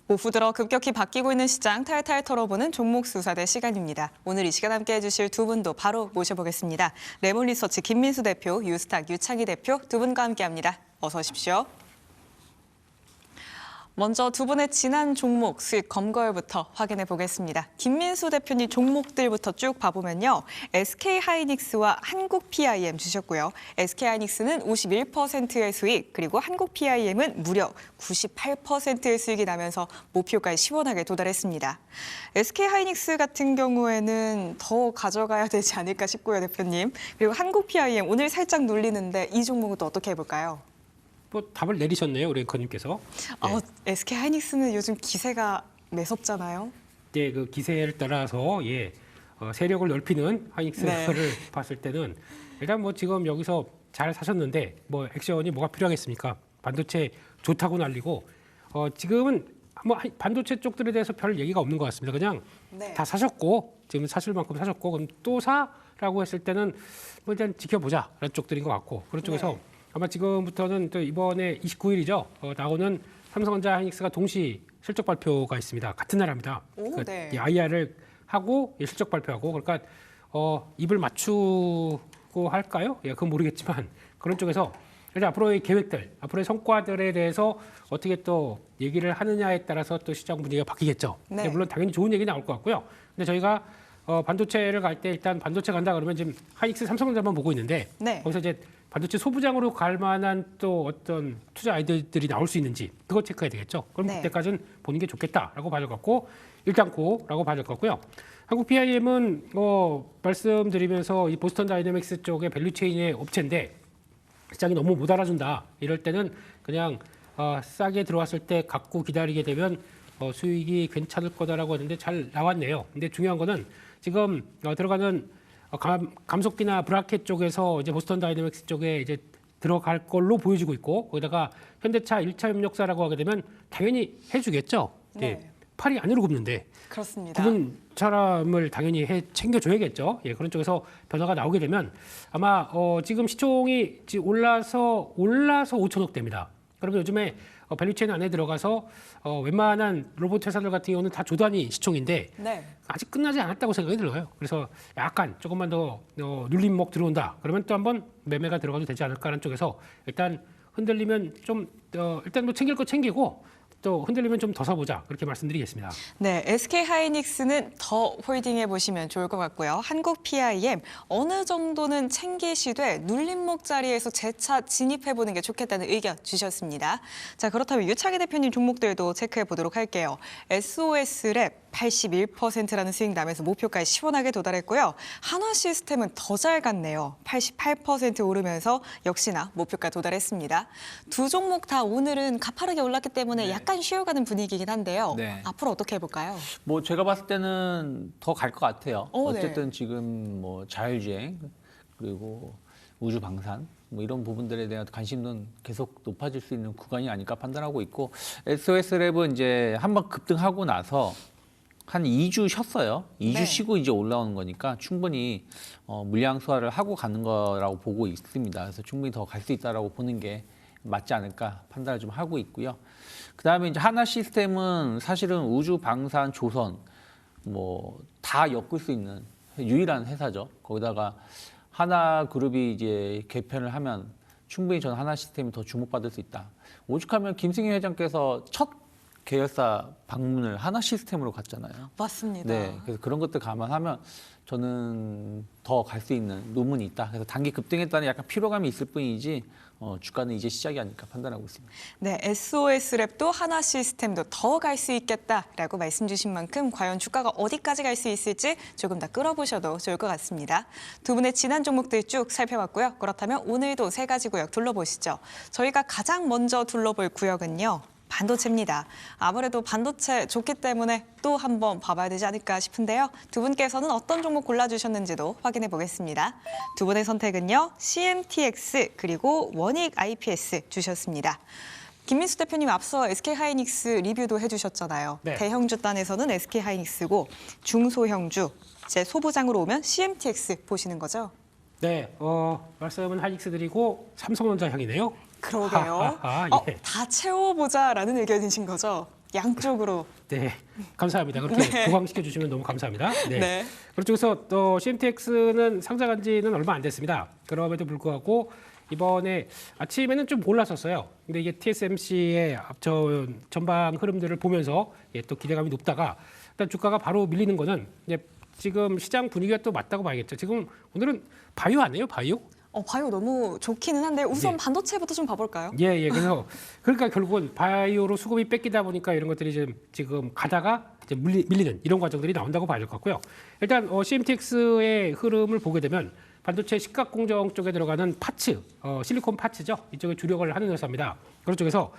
오후 들어 급격히 바뀌고 있는 시장 탈탈 털어보는 종목 수사대 시간입니다. 오늘 이 시간 함께해 주실 두 분도 바로 모셔보겠습니다. 레몬리서치 김민수 대표, 유스탁 유창희 대표 두 분과 함께합니다. 어서 오십시오. 먼저 두 분의 지난 종목 수익 검거율부터 확인해 보겠습니다. 김민수 대표님 종목들부터 쭉 봐보면요. SK하이닉스와 한국PIM 주셨고요. SK하이닉스는 51%의 수익, 그리고 한국PIM은 무려 98%의 수익이 나면서 목표가에 시원하게 도달했습니다. SK하이닉스 같은 경우에는 더 가져가야 되지 않을까 싶고요, 대표님. 그리고 한국PIM 오늘 살짝 눌리는데 이 종목은 또 어떻게 해볼까요? 뭐 답을 내리셨네요, 우리 앵커님께서. SK하이닉스는 요즘 기세가 매섭잖아요. 네, 그 기세를 따라서 세력을 넓히는 하이닉스를 봤을 때는 일단 뭐 지금 여기서 잘 사셨는데 뭐 액션이 뭐가 필요하겠습니까? 반도체 좋다고 난리고 지금은 뭐 반도체 쪽들에 대해서 별 얘기가 없는 것 같습니다. 그냥 다 사셨고 지금 사실 만큼 사셨고 그럼 또 사라고 했을 때는 뭐 일단 지켜보자라는 쪽들인 것 같고 그런 쪽에서. 아마 지금부터는 또 이번에 29일이죠. 나오는 삼성전자 하이닉스가 동시 실적 발표가 있습니다. 같은 날입니다. 그러니까 IR을 하고 실적 발표하고 그러니까 입을 맞추고 할까요? 그건 모르겠지만 그런 쪽에서 일단 앞으로의 계획들, 앞으로의 성과들에 대해서 어떻게 또 얘기를 하느냐에 따라서 또 시장 분위기가 바뀌겠죠. 물론 당연히 좋은 얘기 나올 것 같고요. 근데 저희가 반도체를 갈 때 일단 반도체 간다 그러면 지금 하이닉스 삼성전자만 보고 있는데 거기서 이제 반도체 소부장으로 갈 만한 또 어떤 투자 아이디어들이 나올 수 있는지 그거 체크해야 되겠죠. 그럼 그때까지는 보는 게 좋겠다라고 봐서 갖고 일단코라고 봐야 될 것 같고요. 한국 PIM은 말씀드리면서 이 보스턴 다이내믹스 쪽의 밸류체인의 업체인데 시장이 너무 못 알아준다. 이럴 때는 그냥 싸게 들어왔을 때 갖고 기다리게 되면 수익이 괜찮을 거다라고 하는데 잘 나왔네요. 근데 중요한 거는 지금 들어가는 감속기나 브라켓 쪽에서 이제 보스턴 다이내믹스 쪽에 이제 들어갈 걸로 보여지고 있고 거기다가 현대차 1차 협력사라고 하게 되면 당연히 해주겠죠. 네. 예, 팔이 안으로 굽는데 그렇습니다. 굽은 사람을 당연히 챙겨줘야겠죠. 예, 그런 쪽에서 변화가 나오게 되면 아마 지금 시총이 올라서 5천억 대입니다. 그러면 요즘에 밸류체인 안에 들어가서 웬만한 로봇 회사들 같은 경우는 다 조단위 시총인데 네. 아직 끝나지 않았다고 생각이 들어요. 그래서 약간 조금만 더 눌림목 들어온다. 그러면 또 한번 매매가 들어가도 되지 않을까라는 쪽에서 일단 흔들리면 좀 일단 뭐 챙길 거 챙기고 또 흔들리면 좀 더 사보자. 그렇게 말씀드리겠습니다. 네, SK하이닉스는 더 홀딩해 보시면 좋을 것 같고요. 한국 PIM 어느 정도는 챙기시되 눌림목 자리에서 재차 진입해 보는 게 좋겠다는 의견 주셨습니다. 자, 그렇다면 유창희 대표님 종목들도 체크해 보도록 할게요. SOS랩 81%라는 수익 나면서 목표가에 시원하게 도달했고요. 한화 시스템은 더 잘 갔네요. 88% 오르면서 역시나 목표가 도달했습니다. 두 종목 다 오늘은 가파르게 올랐기 때문에 약간 쉬어가는 분위기긴 한데요. 네. 앞으로 어떻게 해볼까요? 뭐 제가 봤을 때는 더 갈 것 같아요. 네. 어쨌든 지금 뭐 자율주행 그리고 우주 방산 뭐 이런 부분들에 대한 관심은 계속 높아질 수 있는 구간이 아닐까 판단하고 있고 SOS랩은 이제 한번 급등하고 나서 한 2주 쉬었어요. 2주 네. 쉬고 이제 올라오는 거니까 충분히 물량 소화를 하고 가는 거라고 보고 있습니다. 그래서 충분히 더 갈 수 있다라고 보는 게 맞지 않을까 판단을 좀 하고 있고요. 그다음에 이제 하나 시스템은 사실은 우주 방산 조선 뭐 다 엮을 수 있는 유일한 회사죠. 거기다가 하나 그룹이 이제 개편을 하면 충분히 저는 하나 시스템이 더 주목받을 수 있다. 오죽하면 김승희 회장께서 첫 계열사 방문을 하나 시스템으로 갔잖아요. 맞습니다. 네, 그래서 그런 것들 감안하면 저는 더 갈 수 있는 논문이 있다. 그래서 단기 급등했다는 약간 피로감이 있을 뿐이지 주가는 이제 시작이 아닐까 판단하고 있습니다. 네, SOS랩도 하나 시스템도 더 갈 수 있겠다라고 말씀 주신 만큼 과연 주가가 어디까지 갈 수 있을지 조금 더 끌어보셔도 좋을 것 같습니다. 두 분의 지난 종목들 쭉 살펴봤고요. 그렇다면 오늘도 세 가지 구역 둘러보시죠. 저희가 가장 먼저 둘러볼 구역은요. 반도체입니다. 아무래도 반도체 좋기 때문에 또 한번 봐봐야 되지 않을까 싶은데요. 두 분께서는 어떤 종목 골라주셨는지도 확인해 보겠습니다. 두 분의 선택은요. CMTX 그리고 원익 IPS 주셨습니다. 김민수 대표님 앞서 SK하이닉스 리뷰도 해주셨잖아요. 네. 대형주 단에서는 SK하이닉스고 중소형주, 이제 소부장으로 오면 CMTX 보시는 거죠? 네, 말씀은 하이닉스 드리고 삼성전자 향이네요. 그러게요. 예. 다 채워보자라는 의견이신 거죠? 양쪽으로. 네, 감사합니다. 그렇게 보강시켜 주시면 너무 감사합니다. 네. 네. 그쪽에서 CMTX는 상장한 지는 얼마 안 됐습니다. 그럼에도 불구하고 이번에 아침에는 좀 올랐었어요. 근데 이게 TSMC의 전방 흐름들을 보면서 또 기대감이 높다가 일단 주가가 바로 밀리는 거는 이제 지금 시장 분위기가 또 맞다고 봐야겠죠. 지금 오늘은 바이오 아니에요? 바이오? 바이오 너무 좋기는 한데 우선 네. 반도체부터 좀 봐볼까요? 예. 그래서 그러니까 결국은 바이오로 수급이 뺏기다 보니까 이런 것들이 지금 가다가 이제 밀리는 이런 과정들이 나온다고 봐야 될 것 같고요. 일단 CMTX의 흐름을 보게 되면 반도체 식각 공정 쪽에 들어가는 파츠, 실리콘 파츠죠. 이쪽에 주력을 하는 회사입니다. 그런 쪽에서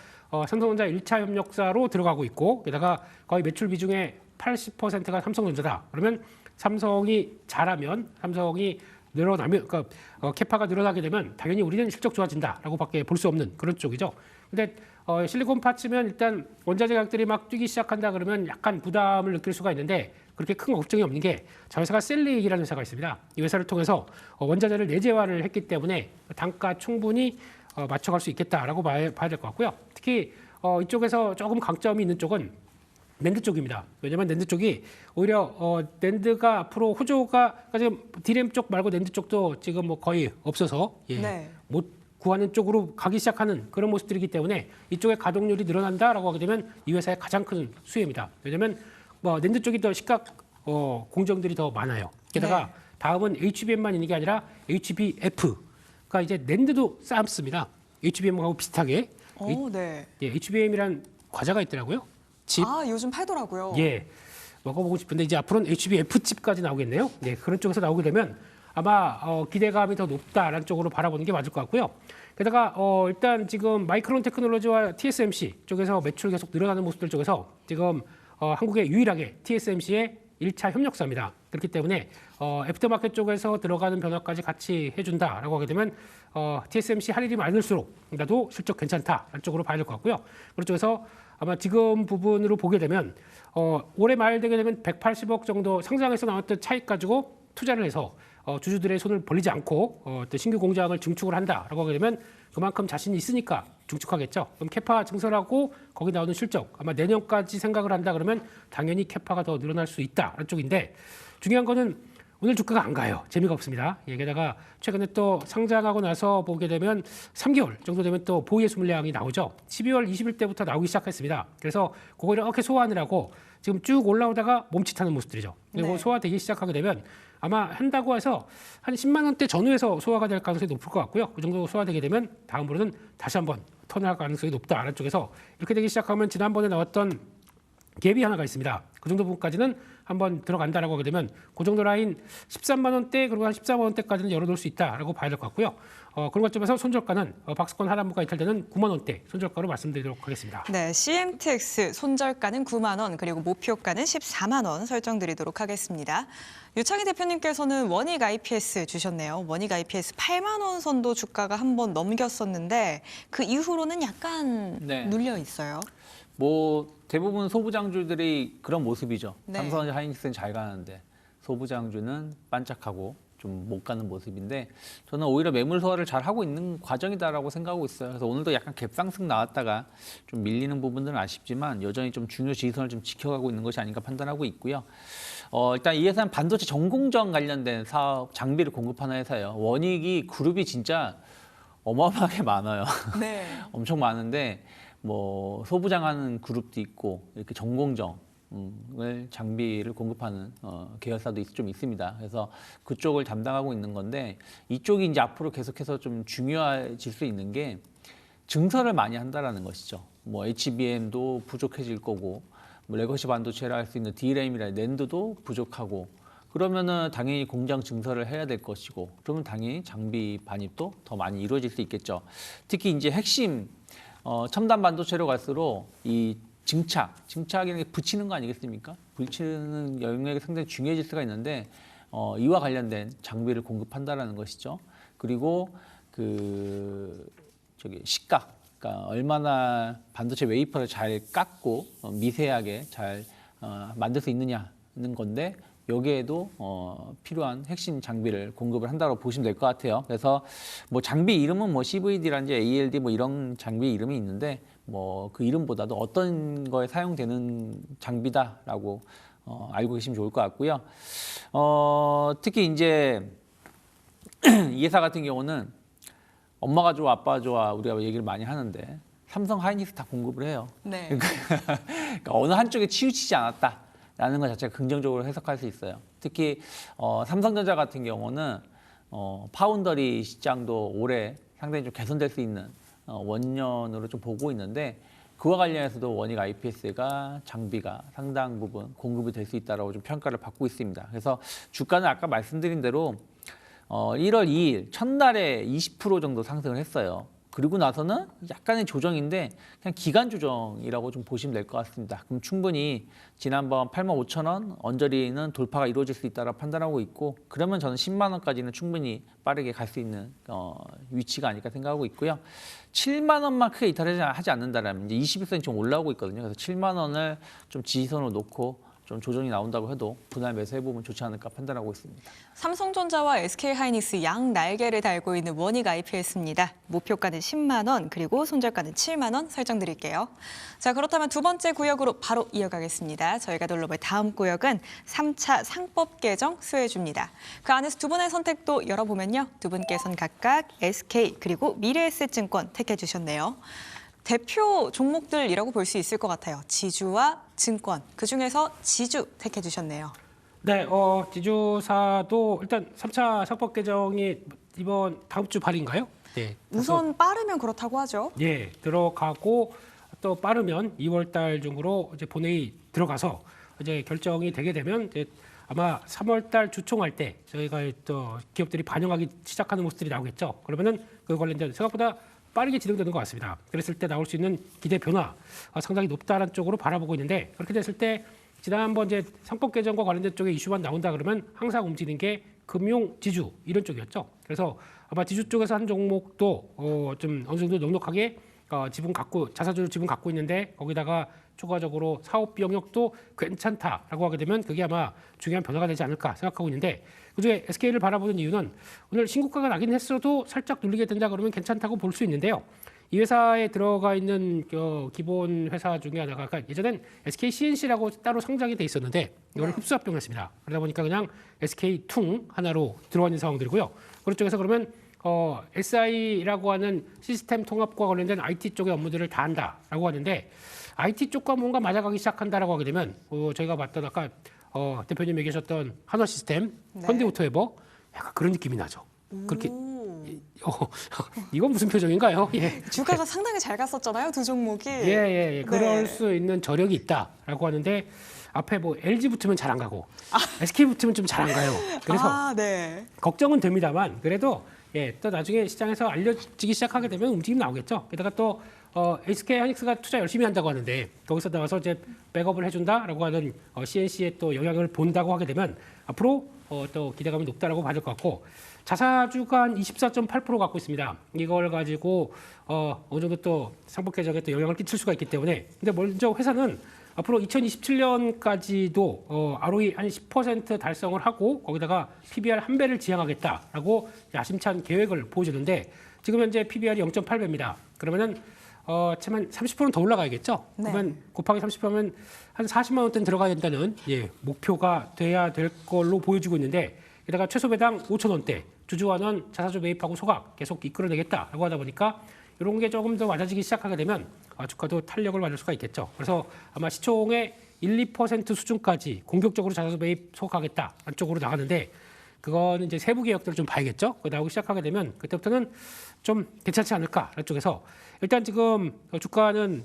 삼성전자 1차 협력사로 들어가고 있고 게다가 거의 매출 비중의 80%가 삼성전자다. 그러면 삼성이 잘하면 삼성이 늘어나면 그러니까 캐파가 늘어나게 되면 당연히 우리는 실적 좋아진다라고밖에 볼 수 없는 그런 쪽이죠. 근데 실리콘 파츠면 일단 원자재 가격들이 막 뛰기 시작한다 그러면 약간 부담을 느낄 수가 있는데 그렇게 큰 걱정이 없는 게 저 회사가 셀릭이라는 회사가 있습니다. 이 회사를 통해서 원자재를 내재화를 했기 때문에 단가 충분히 맞춰갈 수 있겠다라고 봐야 될 것 같고요. 특히 이쪽에서 조금 강점이 있는 쪽은 낸드 쪽입니다. 왜냐하면 낸드 쪽이 오히려 낸드가 앞으로 호조가 지금 디램 쪽 말고 낸드 쪽도 지금 뭐 거의 없어서 네. 못 구하는 쪽으로 가기 시작하는 그런 모습들이기 때문에 이쪽의 가동률이 늘어난다라고 하게 되면 이 회사의 가장 큰 수혜입니다. 왜냐하면 뭐 낸드 쪽이 더 식각 공정들이 더 많아요. 게다가 네. 다음은 HBM만 있는 게 아니라 HBF가 이제 낸드도 쌓습니다. HBM하고 비슷하게 네. HBM이란 과자가 있더라고요. 칩. 요즘 팔더라고요. 예. 먹어보고 싶은데 이제 앞으로는 HBF칩까지 나오겠네요. 네, 그런 쪽에서 나오게 되면 아마 기대감이 더 높다라는 쪽으로 바라보는 게 맞을 것 같고요. 게다가 일단 지금 마이크론 테크놀로지와 TSMC 쪽에서 매출 계속 늘어나는 모습들 쪽에서 지금 한국에 유일하게 TSMC의 1차 협력사입니다. 그렇기 때문에 애프터마켓 쪽에서 들어가는 변화까지 같이 해준다라고 하게 되면 TSMC 할 일이 많을수록이라도 실적 괜찮다라는 쪽으로 봐야 될 것 같고요. 그런 쪽에서 아마 지금 부분으로 보게 되면 올해 말 되게 되면 180억 정도 상장에서 나왔던 차익 가지고 투자를 해서 주주들의 손을 벌리지 않고 어떤 신규 공장을 증축을 한다라고 하게 되면 그만큼 자신이 있으니까 증축하겠죠. 그럼 캐파 증설하고 거기 나오는 실적 아마 내년까지 생각을 한다 그러면 당연히 캐파가 더 늘어날 수 있다라는 쪽인데 중요한 거는 오늘 주가가 안 가요. 재미가 없습니다. 예, 게다가 최근에 또 상장하고 나서 보게 되면 3개월 정도 되면 또 보유예수 물량이 나오죠. 12월 20일 때부터 나오기 시작했습니다. 그래서 그거 이렇게 소화하느라고 지금 쭉 올라오다가 멈칫하는 모습들이죠. 그리고 네. 소화되기 시작하게 되면 아마 한다고 해서 한 10만 원대 전후에서 소화가 될 가능성이 높을 것 같고요. 그 정도 소화되게 되면 다음으로는 다시 한번 턴할 가능성이 높다. 아래쪽에서 이렇게 되기 시작하면 지난번에 나왔던 갭이 하나가 있습니다. 그 정도 부분까지는 한번 들어간다라고 하게 되면 그 정도 라인 13만 원대 그리고 한 14만 원대까지는 열어놓을 수 있다라고 봐야 될 것 같고요. 그런 것점에서 손절가는 박스권 하단부가 이탈되는 9만 원대 손절가로 말씀드리도록 하겠습니다. 네, CMTX 손절가는 9만 원 그리고 목표가는 14만 원 설정드리도록 하겠습니다. 유창희 대표님께서는 원익 IPS 주셨네요. 원익 IPS 8만 원 선도 주가가 한번 넘겼었는데 그 이후로는 약간 네. 눌려 있어요. 뭐 대부분 소부장주들이 그런 모습이죠. 네. 삼성전자 하이닉스는 잘 가는데 소부장주는 반짝하고 좀 못 가는 모습인데 저는 오히려 매물 소화를 잘 하고 있는 과정이다라고 생각하고 있어요. 그래서 오늘도 약간 갭상승 나왔다가 좀 밀리는 부분들은 아쉽지만 여전히 좀 중요 지지선을 좀 지켜가고 있는 것이 아닌가 판단하고 있고요. 일단 이 회사는 반도체 전공정 관련된 사업 장비를 공급하는 회사예요. 원익이 그룹이 진짜 어마어마하게 많아요. 네. 엄청 많은데 뭐 소부장하는 그룹도 있고 이렇게 전공정을 장비를 공급하는 계열사도 좀 있습니다. 그래서 그쪽을 담당하고 있는 건데 이쪽이 이제 앞으로 계속해서 좀 중요해질 수 있는 게 증설을 많이 한다라는 것이죠. 뭐 HBM도 부족해질 거고 뭐 레거시 반도체라 할 수 있는 DRAM이나 낸드도 부족하고 그러면은 당연히 공장 증설을 해야 될 것이고 그러면 당연히 장비 반입도 더 많이 이루어질 수 있겠죠. 특히 이제 핵심 첨단 반도체로 갈수록 이 증착이라는 게 붙이는 거 아니겠습니까? 붙이는 영역이 상당히 중요해질 수가 있는데 이와 관련된 장비를 공급한다라는 것이죠. 그리고 시가, 그러니까 얼마나 반도체 웨이퍼를 잘 깎고 미세하게 잘 만들 수 있느냐는 건데 여기에도 필요한 핵심 장비를 공급을 한다고 보시면 될 것 같아요. 그래서 뭐 장비 이름은 뭐 CVD라든지 ALD 뭐 이런 장비 이름이 있는데 뭐 그 이름보다도 어떤 거에 사용되는 장비다라고 알고 계시면 좋을 것 같고요. 특히 이제 이 회사 같은 경우는 엄마가 좋아 아빠가 좋아 우리가 얘기를 많이 하는데 삼성 하이닉스 다 공급을 해요. 네. 그러니까 어느 한쪽에 치우치지 않았다라는 것 자체가 긍정적으로 해석할 수 있어요. 특히 삼성전자 같은 경우는 파운더리 시장도 올해 상당히 좀 개선될 수 있는 원년으로 좀 보고 있는데 그와 관련해서도 원익 IPS가 장비가 상당 부분 공급이 될 수 있다라고 좀 평가를 받고 있습니다. 그래서 주가는 아까 말씀드린 대로 1월 2일 첫날에 20% 정도 상승을 했어요. 그리고 나서는 약간의 조정인데 그냥 기간 조정이라고 좀 보시면 될 것 같습니다. 그럼 충분히 지난번 85,000원 언저리는 돌파가 이루어질 수 있다고 판단하고 있고 그러면 저는 10만 원까지는 충분히 빠르게 갈 수 있는 위치가 아닐까 생각하고 있고요. 7만 원만 크게 이탈하지 않는다면 이제 21선이 좀 올라오고 있거든요. 그래서 7만 원을 좀 지지선으로 놓고 좀 조정이 나온다고 해도 분할 매수해보면 좋지 않을까 판단하고 있습니다. 삼성전자와 SK하이닉스 양 날개를 달고 있는 원익 IPS입니다. 목표가는 10만 원 그리고 손절가는 7만 원 설정드릴게요. 자, 그렇다면 두 번째 구역으로 바로 이어가겠습니다. 저희가 둘러볼 다음 구역은 3차 상법 개정 수혜주입니다. 그 안에서 두 분의 선택도 열어보면요. 두 분께서는 각각 SK 그리고 미래에셋증권 택해 주셨네요. 대표 종목들이라고 볼 수 있을 것 같아요. 지주와 증권, 그중에서 지주 택해 주셨네요. 네, 지주사도 일단 3차 상법 개정이 이번 다음 주 발인가요? 네. 우선 빠르면 그렇다고 하죠. 예, 들어가고 또 빠르면 2월 달 중으로 이제 본회의 들어가서 이제 결정이 되게 되면 이제 아마 3월달 주총할 때 저희가 또 기업들이 반영하기 시작하는 모습들이 나오겠죠. 그러면은 그 관련된 생각보다 빠르게 진행되는 것 같습니다. 그랬을 때 나올 수 있는 기대 변화 상당히 높다는 쪽으로 바라보고 있는데 그렇게 됐을 때 지난번 이제 상법 개정과 관련된 쪽에 이슈만 나온다 그러면 항상 움직이는 게 금융 지주 이런 쪽이었죠. 그래서 아마 지주 쪽에서 한 종목도 좀 어느 정도 넉넉하게 지분 갖고 자사주 지분 갖고 있는데 거기다가 추가적으로 사업 영역도 괜찮다라고 하게 되면 그게 아마 중요한 변화가 되지 않을까 생각하고 있는데 그중에 SK를 바라보는 이유는 오늘 신고가가 나긴 했어도 살짝 눌리게 된다 그러면 괜찮다고 볼 수 있는데요. 이 회사에 들어가 있는 기본 회사 중에 하나가 그러니까 예전엔 SK CNC라고 따로 상장이 돼 있었는데 이걸 흡수합병했습니다. 그러다 보니까 그냥 SK퉁 하나로 들어와 있는 상황들이고요. 그런 쪽에서 그러면 SI라고 하는 시스템 통합과 관련된 IT 쪽의 업무들을 다 한다라고 하는데 IT 쪽과 뭔가 맞아가기 시작한다라고 하게 되면 저희가 봤던 아까 대표님 얘기하셨던 한화 시스템, 현대오토에버 약간 그런 느낌이 나죠. 그렇게 이건 무슨 표정인가요? 예. 주가가 상당히 잘 갔었잖아요, 두 종목이. 예. 그럴 수 있는 저력이 있다라고 하는데 앞에 뭐 LG 붙으면 잘 안 가고 SK 붙으면 좀 잘 안 가요. 그래서 걱정은 됩니다만 그래도 또 나중에 시장에서 알려지기 시작하게 되면 움직임 나오겠죠. 게다가 또 SK 하이닉스가 투자 열심히 한다고 하는데 거기서 나와서 이제 백업을 해준다라고 하는 CNC에 또 영향을 본다고 하게 되면 앞으로 또 기대감이 높다라고 봐줄 것 같고 자사주가 한 24.8% 갖고 있습니다. 이걸 가지고 어느 정도 또 상법 개정에 또 영향을 끼칠 수가 있기 때문에 근데 먼저 회사는 앞으로 2027년까지도 ROE 한 10% 달성을 하고 거기다가 PBR 한 배를 지향하겠다라고 야심찬 계획을 보여주는데 지금 현재 PBR이 0.8배입니다. 그러면은 한 30%는 더 올라가야겠죠. 그러면 곱하기 30%면 한 40만 원대는 들어가야 된다는 목표가 돼야 될 걸로 보여지고 있는데 게다가 최소 배당 5천 원대, 주주환원 자사주 매입하고 소각 계속 이끌어내겠다라고 하다 보니까 이런 게 조금 더 맞아지기 시작하게 되면 주가도 탄력을 받을 수가 있겠죠. 그래서 아마 시총의 1, 2% 수준까지 공격적으로 자사주 매입 소각하겠다 안쪽으로 나가는데 그거는 이제 세부 계획들을 좀 봐야겠죠. 그거 나오기 시작하게 되면 그때부터는 좀 괜찮지 않을까 이쪽에서 일단 지금 주가는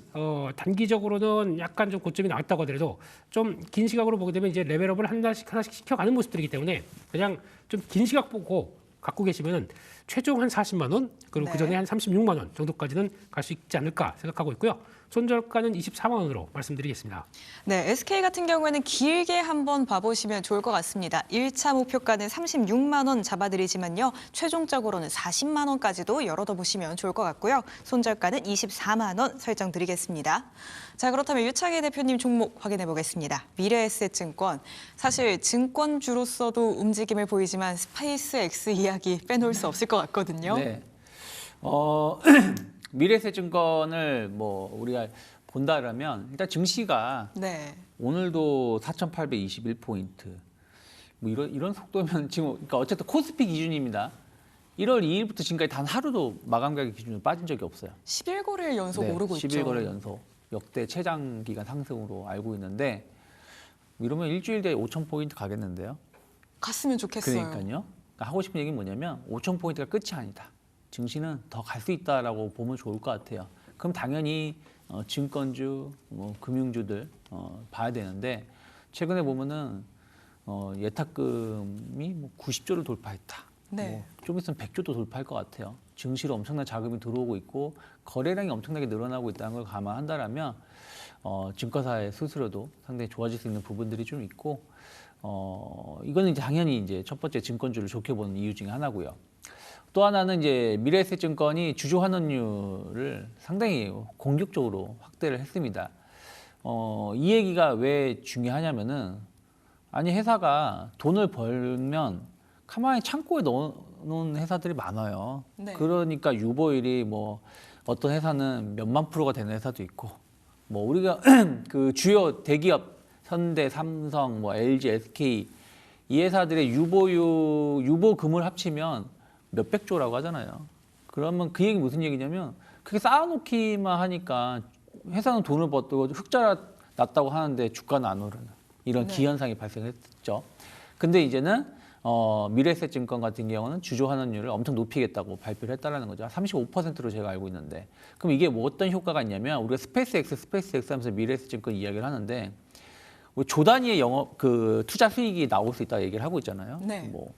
단기적으로는 약간 좀 고점이 나왔다고 하더라도 좀 긴 시각으로 보게 되면 이제 레벨업을 하나씩 시켜가는 모습들이기 때문에 그냥 좀 긴 시각 보고 갖고 계시면은 최종 한 40만 원 그리고 그 전에 한 36만 원 정도까지는 갈 수 있지 않을까 생각하고 있고요. 손절가는 24만 원으로 말씀드리겠습니다. 네, SK 같은 경우에는 길게 한번 봐보시면 좋을 것 같습니다. 1차 목표가는 36만 원 잡아드리지만요. 최종적으로는 40만 원까지도 열어둬 보시면 좋을 것 같고요. 손절가는 24만 원 설정드리겠습니다. 자, 그렇다면 유창희 대표님 종목 확인해 보겠습니다. 미래에셋증권. 사실 증권주로서도 움직임을 보이지만 스페이스X 이야기 빼놓을 수 없을 것 같거든요. 네. 미래에셋증권을 우리가 본다라면 일단 증시가 오늘도 4,821포인트 이런 속도면 지금 그러니까 어쨌든 코스피 기준입니다. 1월 2일부터 지금까지 단 하루도 마감 가격 기준으로 빠진 적이 없어요. 11거래일 연속 오르고 있죠. 11거래일 연속 역대 최장 기간 상승으로 알고 있는데 이러면 일주일 뒤에 5,000포인트 가겠는데요. 갔으면 좋겠어요. 그러니까요. 그러니까 하고 싶은 얘기는 뭐냐면 5,000포인트가 끝이 아니다. 증시는 더 갈 수 있다라고 보면 좋을 것 같아요. 그럼 당연히 증권주, 금융주들 봐야 되는데 최근에 보면은 예탁금이 90조를 돌파했다. 좀 있으면 100조도 돌파할 것 같아요. 증시로 엄청난 자금이 들어오고 있고 거래량이 엄청나게 늘어나고 있다는 걸 감안한다라면 증권사의 수수료도 상당히 좋아질 수 있는 부분들이 좀 있고 이거는 당연히 이제 첫 번째 증권주를 좋게 보는 이유 중에 하나고요. 또 하나는 이제 미래에셋증권이 주주 환원율을 상당히 공격적으로 확대를 했습니다. 이 얘기가 왜 중요하냐면은 아니 회사가 돈을 벌면 가만히 창고에 넣어놓은 회사들이 많아요. 그러니까 유보율이 어떤 회사는 몇만 프로가 되는 회사도 있고 우리가 그 주요 대기업 현대, 삼성, LG, SK 이 회사들의 유보금을 합치면 몇백 조라고 하잖아요. 그러면 그 얘기 무슨 얘기냐면 그게 쌓아놓기만 하니까 회사는 돈을 벌고 흑자 났다고 하는데 주가는 안 오르는 이런 기현상이 발생했죠. 근데 이제는 미래에셋증권 같은 경우는 주주 환원율을 엄청 높이겠다고 발표를 했다라는 거죠. 35%로 제가 알고 있는데 그럼 이게 어떤 효과가 있냐면 우리가 스페이스X 하면서 미래에셋증권 이야기를 하는데 뭐 조 단위의 영업 그 투자 수익이 나올 수 있다 얘기를 하고 있잖아요. 네. 뭐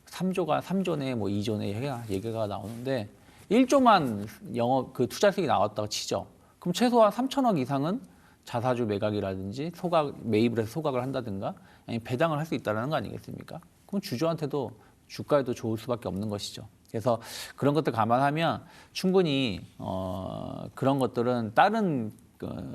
3조 내 뭐 2조 내 얘기가 나오는데 1조만 영업 그 투자 수익이 나왔다고 치죠. 그럼 최소한 3천억 이상은 자사주 매각이라든지 매입을 해서 소각을 한다든가 아니면 배당을 할 수 있다는 거 아니겠습니까? 그럼 주주한테도 주가에도 좋을 수밖에 없는 것이죠. 그래서 그런 것들 감안하면 충분히 그런 것들은 다른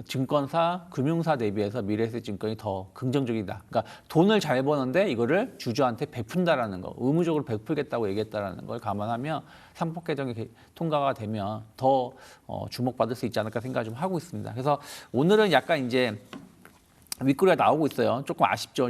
증권사, 금융사 대비해서 미래에셋증권이 더 긍정적이다. 그러니까 돈을 잘 버는데 이거를 주주한테 베푼다라는 거, 의무적으로 베풀겠다고 얘기했다라는 걸 감안하면 상법 개정이 통과가 되면 더 주목받을 수 있지 않을까 생각을 좀 하고 있습니다. 그래서 오늘은 약간 이제 윗꼬리가 나오고 있어요. 조금 아쉽죠.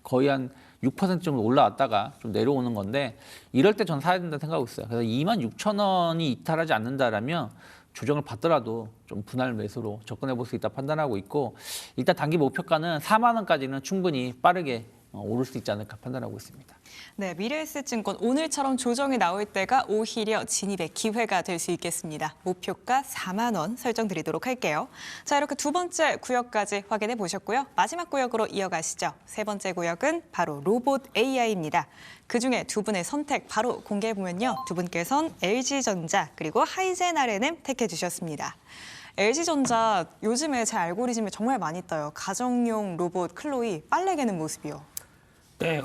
거의 한 6% 정도 올라왔다가 좀 내려오는 건데 이럴 때 전 사야 된다고 생각하고 있어요. 그래서 26,000원이 이탈하지 않는다라면 조정을 받더라도 좀 분할 매수로 접근해 볼 수 있다 판단하고 있고 일단 단기 목표가는 4만 원까지는 충분히 빠르게 오를 수 있지 않을까 판단하고 있습니다. 네, 미래에셋증권 오늘처럼 조정이 나올 때가 오히려 진입의 기회가 될 수 있겠습니다. 목표가 4만 원 설정드리도록 할게요. 자, 이렇게 두 번째 구역까지 확인해 보셨고요. 마지막 구역으로 이어가시죠. 세 번째 구역은 바로 로봇 AI입니다. 그중에 두 분의 선택 바로 공개해 보면요. 두 분께선 LG전자 그리고 하이젠 R&M 택해 주셨습니다. LG전자 요즘에 제 알고리즘에 정말 많이 떠요. 가정용 로봇 클로이 빨래 개는 모습이요. 네,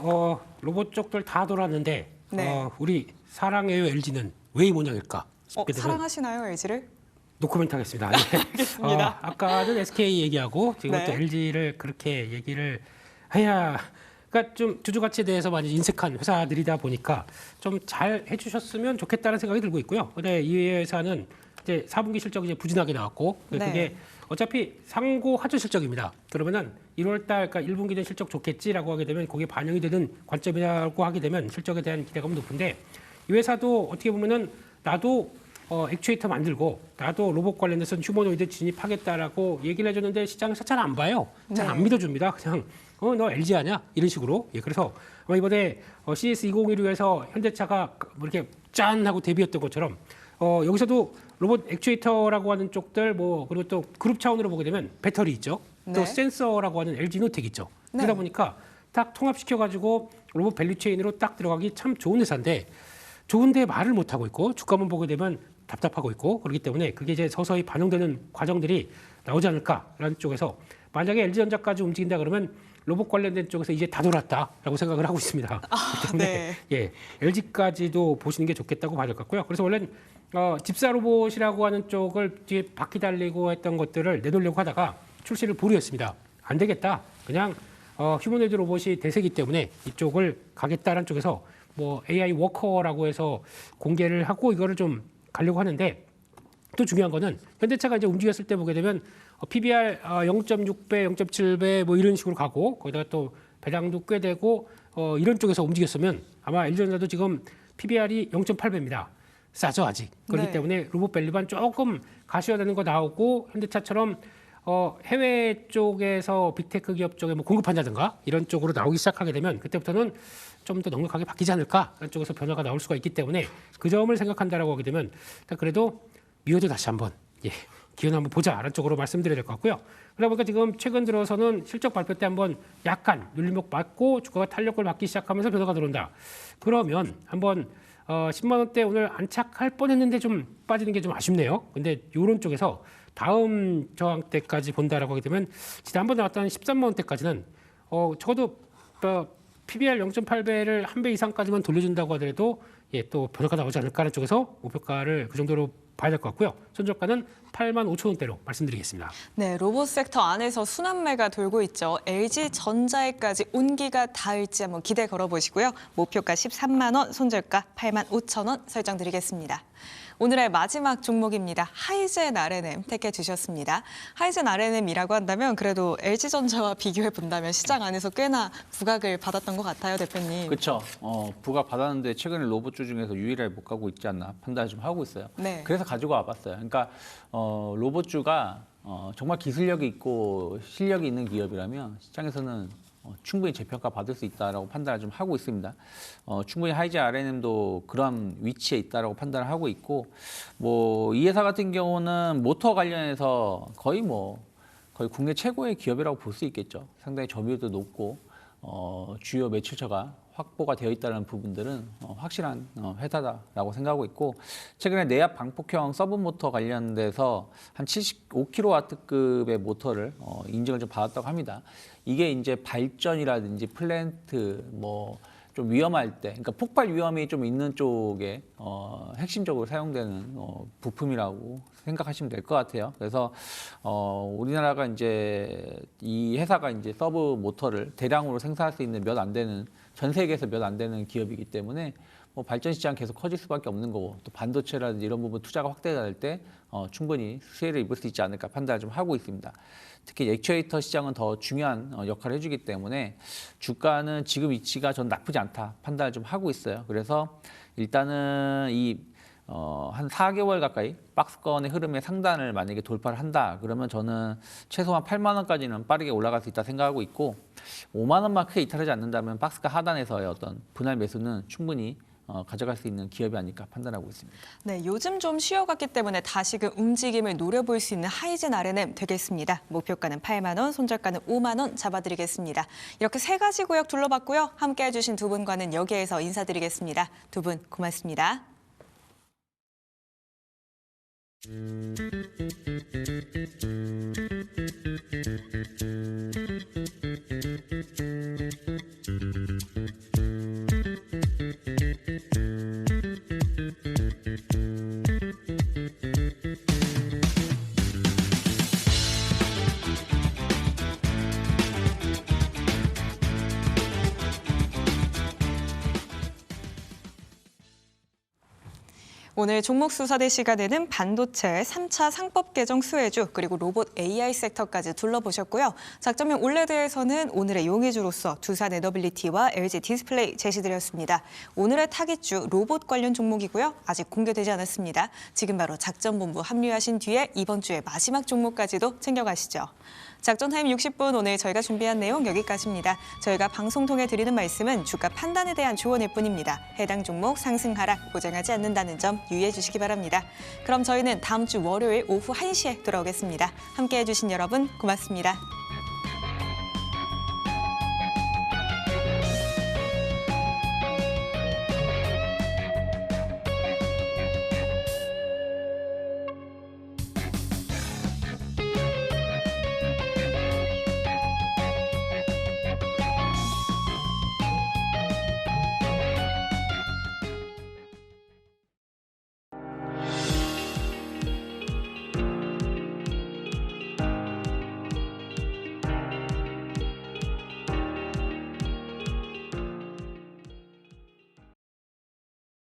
로봇 쪽들 다 돌았는데 네. 우리 사랑해요 LG는 왜 이 모양일까 싶게 되면 사랑하시나요, LG를? 노코멘트 하겠습니다. 네. 알겠습니다. 아까는 SK 얘기하고 지금 또 네. LG를 그렇게 얘기를 해야 그러니까 좀 주주 가치에 대해서 많이 인색한 회사들이다 보니까 좀 잘 해주셨으면 좋겠다는 생각이 들고 있고요. 근데 이 회사는 이제 4분기 실적이 이제 부진하게 나왔고 네. 그게 어차피 상고 하주 실적입니다. 그러면은 1월 달 그러니까 1분기는 실적 좋겠지라고 하게 되면 거기에 반영이 되는 관점이라고 하게 되면 실적에 대한 기대감은 높은데 이 회사도 어떻게 보면은 나도 액추에이터 만들고 나도 로봇 관련해서 휴머노이드 진입하겠다라고 얘기를 해줬는데 시장에서 잘 안 봐요. 잘 안 네. 믿어줍니다. 그냥 너 LG 아냐? 이런 식으로. 예, 그래서 아마 이번에 CS 2016에서 현대차가 뭐 이렇게 짠 하고 데뷔했던 것처럼 여기서도 로봇 액추에이터라고 하는 쪽들 그리고 또 그룹 차원으로 보게 되면 배터리 있죠. 또 네. 센서라고 하는 LG 노텍 있죠. 네. 그러다 보니까 딱 통합시켜가지고 로봇 밸류체인으로 딱 들어가기 참 좋은 회사인데 좋은데 말을 못하고 있고 주가만 보게 되면 답답하고 있고 그렇기 때문에 그게 이제 서서히 반영되는 과정들이 나오지 않을까라는 쪽에서 만약에 LG전자까지 움직인다 그러면 로봇 관련된 쪽에서 이제 다 돌았다라고 생각을 하고 있습니다. 그렇기 때문에 네. 예, LG까지도 보시는 게 좋겠다고 봐야 될 것 같고요. 그래서 원래는 집사 로봇이라고 하는 쪽을 뒤에 바퀴 달리고 했던 것들을 내놓으려고 하다가 출시를 보류했습니다. 안 되겠다. 그냥 휴머노이드 로봇이 대세기 때문에 이쪽을 가겠다라는 쪽에서 뭐 AI 워커라고 해서 공개를 하고 이거를 좀 가려고 하는데 또 중요한 거는 현대차가 이제 움직였을 때 보게 되면 PBR 0.6배, 0.7배 뭐 이런 식으로 가고 거기다가 또 배당도 꽤 되고 이런 쪽에서 움직였으면 아마 LG전자도 지금 PBR이 0.8배입니다. 싸죠 아직. 그렇기 네. 때문에 로봇 밸류반 조금 가셔야 되는 거 나오고 현대차처럼 해외 쪽에서 빅테크 기업 쪽에 뭐 공급한다든가 이런 쪽으로 나오기 시작하게 되면 그때부터는 좀 더 넉넉하게 바뀌지 않을까 그런 쪽에서 변화가 나올 수가 있기 때문에 그 점을 생각한다라고 하게 되면 일단 그래도 미워도 다시 한번 기회는 한번 보자라는 쪽으로 말씀드려야 될 것 같고요. 그러다 보니까 지금 최근 들어서는 실적 발표 때 한번 약간 눌림목 맞고 주가가 탄력을 받기 시작하면서 변화가 들어온다. 그러면 한번 10만 원대 오늘 안착할 뻔했는데 좀 빠지는 게 좀 아쉽네요. 근데 이런 쪽에서 다음 저항 때까지 본다라고 하게 되면 지난번 나왔던 13만 원대까지는 적어도 PBR 0.8배를 한 배 이상까지만 돌려준다고 하더라도 또 변화가 나오지 않을까라는 쪽에서 목표가를 그 정도로 봐야 될 것 같고요. 손절가는 8만 5천 원대로 말씀드리겠습니다. 네, 로봇 섹터 안에서 순환매가 돌고 있죠. LG전자에까지 온기가 닿을지 한번 기대 걸어보시고요. 목표가 13만 원, 손절가 8만 5천 원 설정드리겠습니다. 오늘의 마지막 종목입니다. 하이젠 R&M 택해 주셨습니다. 하이젠 R&M이라고 한다면 그래도 LG전자와 비교해 본다면 시장 안에서 꽤나 부각을 받았던 것 같아요, 대표님. 그렇죠. 부각 받았는데 최근에 로봇주 중에서 유일하게 못 가고 있지 않나 판단을 좀 하고 있어요. 네. 그래서 가지고 와봤어요. 그러니까 로봇주가 정말 기술력이 있고 실력이 있는 기업이라면 시장에서는 충분히 재평가 받을 수 있다라고 판단을 좀 하고 있습니다. 충분히 하이젠 R&M도 그런 위치에 있다라고 판단을 하고 있고, 이 회사 같은 경우는 모터 관련해서 거의 거의 국내 최고의 기업이라고 볼 수 있겠죠. 상당히 점유율도 높고 주요 매출처가 확보가 되어 있다는 부분들은 확실한 회사다라고 생각하고 있고, 최근에 내압 방폭형 서브모터 관련돼서 한 75kW급의 모터를 인증을 좀 받았다고 합니다. 이게 이제 발전이라든지 플랜트 좀 위험할 때, 그러니까 폭발 위험이 좀 있는 쪽에 핵심적으로 사용되는 부품이라고 생각하시면 될 것 같아요. 그래서 우리나라가 이제 이 회사가 이제 서브 모터를 대량으로 생산할 수 있는 전 세계에서 몇 안 되는 기업이기 때문에 발전 시장 계속 커질 수밖에 없는 거고, 또 반도체라든지 이런 부분 투자가 확대가 될 때 충분히 수혜를 입을 수 있지 않을까 판단을 좀 하고 있습니다. 특히 액추에이터 시장은 더 중요한 역할을 해주기 때문에 주가는 지금 위치가 전 나쁘지 않다 판단을 좀 하고 있어요. 그래서 일단은 한 4개월 가까이 박스권의 흐름의 상단을 만약에 돌파를 한다 그러면 저는 최소한 8만 원까지는 빠르게 올라갈 수 있다 생각하고 있고, 5만 원만 크게 이탈하지 않는다면 박스가 하단에서의 어떤 분할 매수는 충분히 가져갈 수 있는 기업이 아닐까 판단하고 있습니다. 네, 요즘 좀 쉬어갔기 때문에 다시금 움직임을 노려볼 수 있는 하이젠 R&M 되겠습니다. 목표가는 8만 원, 손절가는 5만 원 잡아드리겠습니다. 이렇게 세 가지 구역 둘러봤고요. 함께 해주신 두 분과는 여기에서 인사드리겠습니다. 두 분 고맙습니다. 오늘 종목 수사대 시간에는 반도체 3차 상법 개정 수혜주 그리고 로봇 AI 섹터까지 둘러보셨고요. 작전명 올레드에서는 오늘의 용의주로서 두산 에너빌리티와 LG 디스플레이 제시드렸습니다. 오늘의 타깃주 로봇 관련 종목이고요. 아직 공개되지 않았습니다. 지금 바로 작전본부 합류하신 뒤에 이번 주의 마지막 종목까지도 챙겨가시죠. 작전타임 60분 오늘 저희가 준비한 내용 여기까지입니다. 저희가 방송 통해 드리는 말씀은 주가 판단에 대한 조언일 뿐입니다. 해당 종목 상승 하락 보장하지 않는다는 점 유의해 주시기 바랍니다. 그럼 저희는 다음 주 월요일 오후 1시에 돌아오겠습니다. 함께해 주신 여러분 고맙습니다.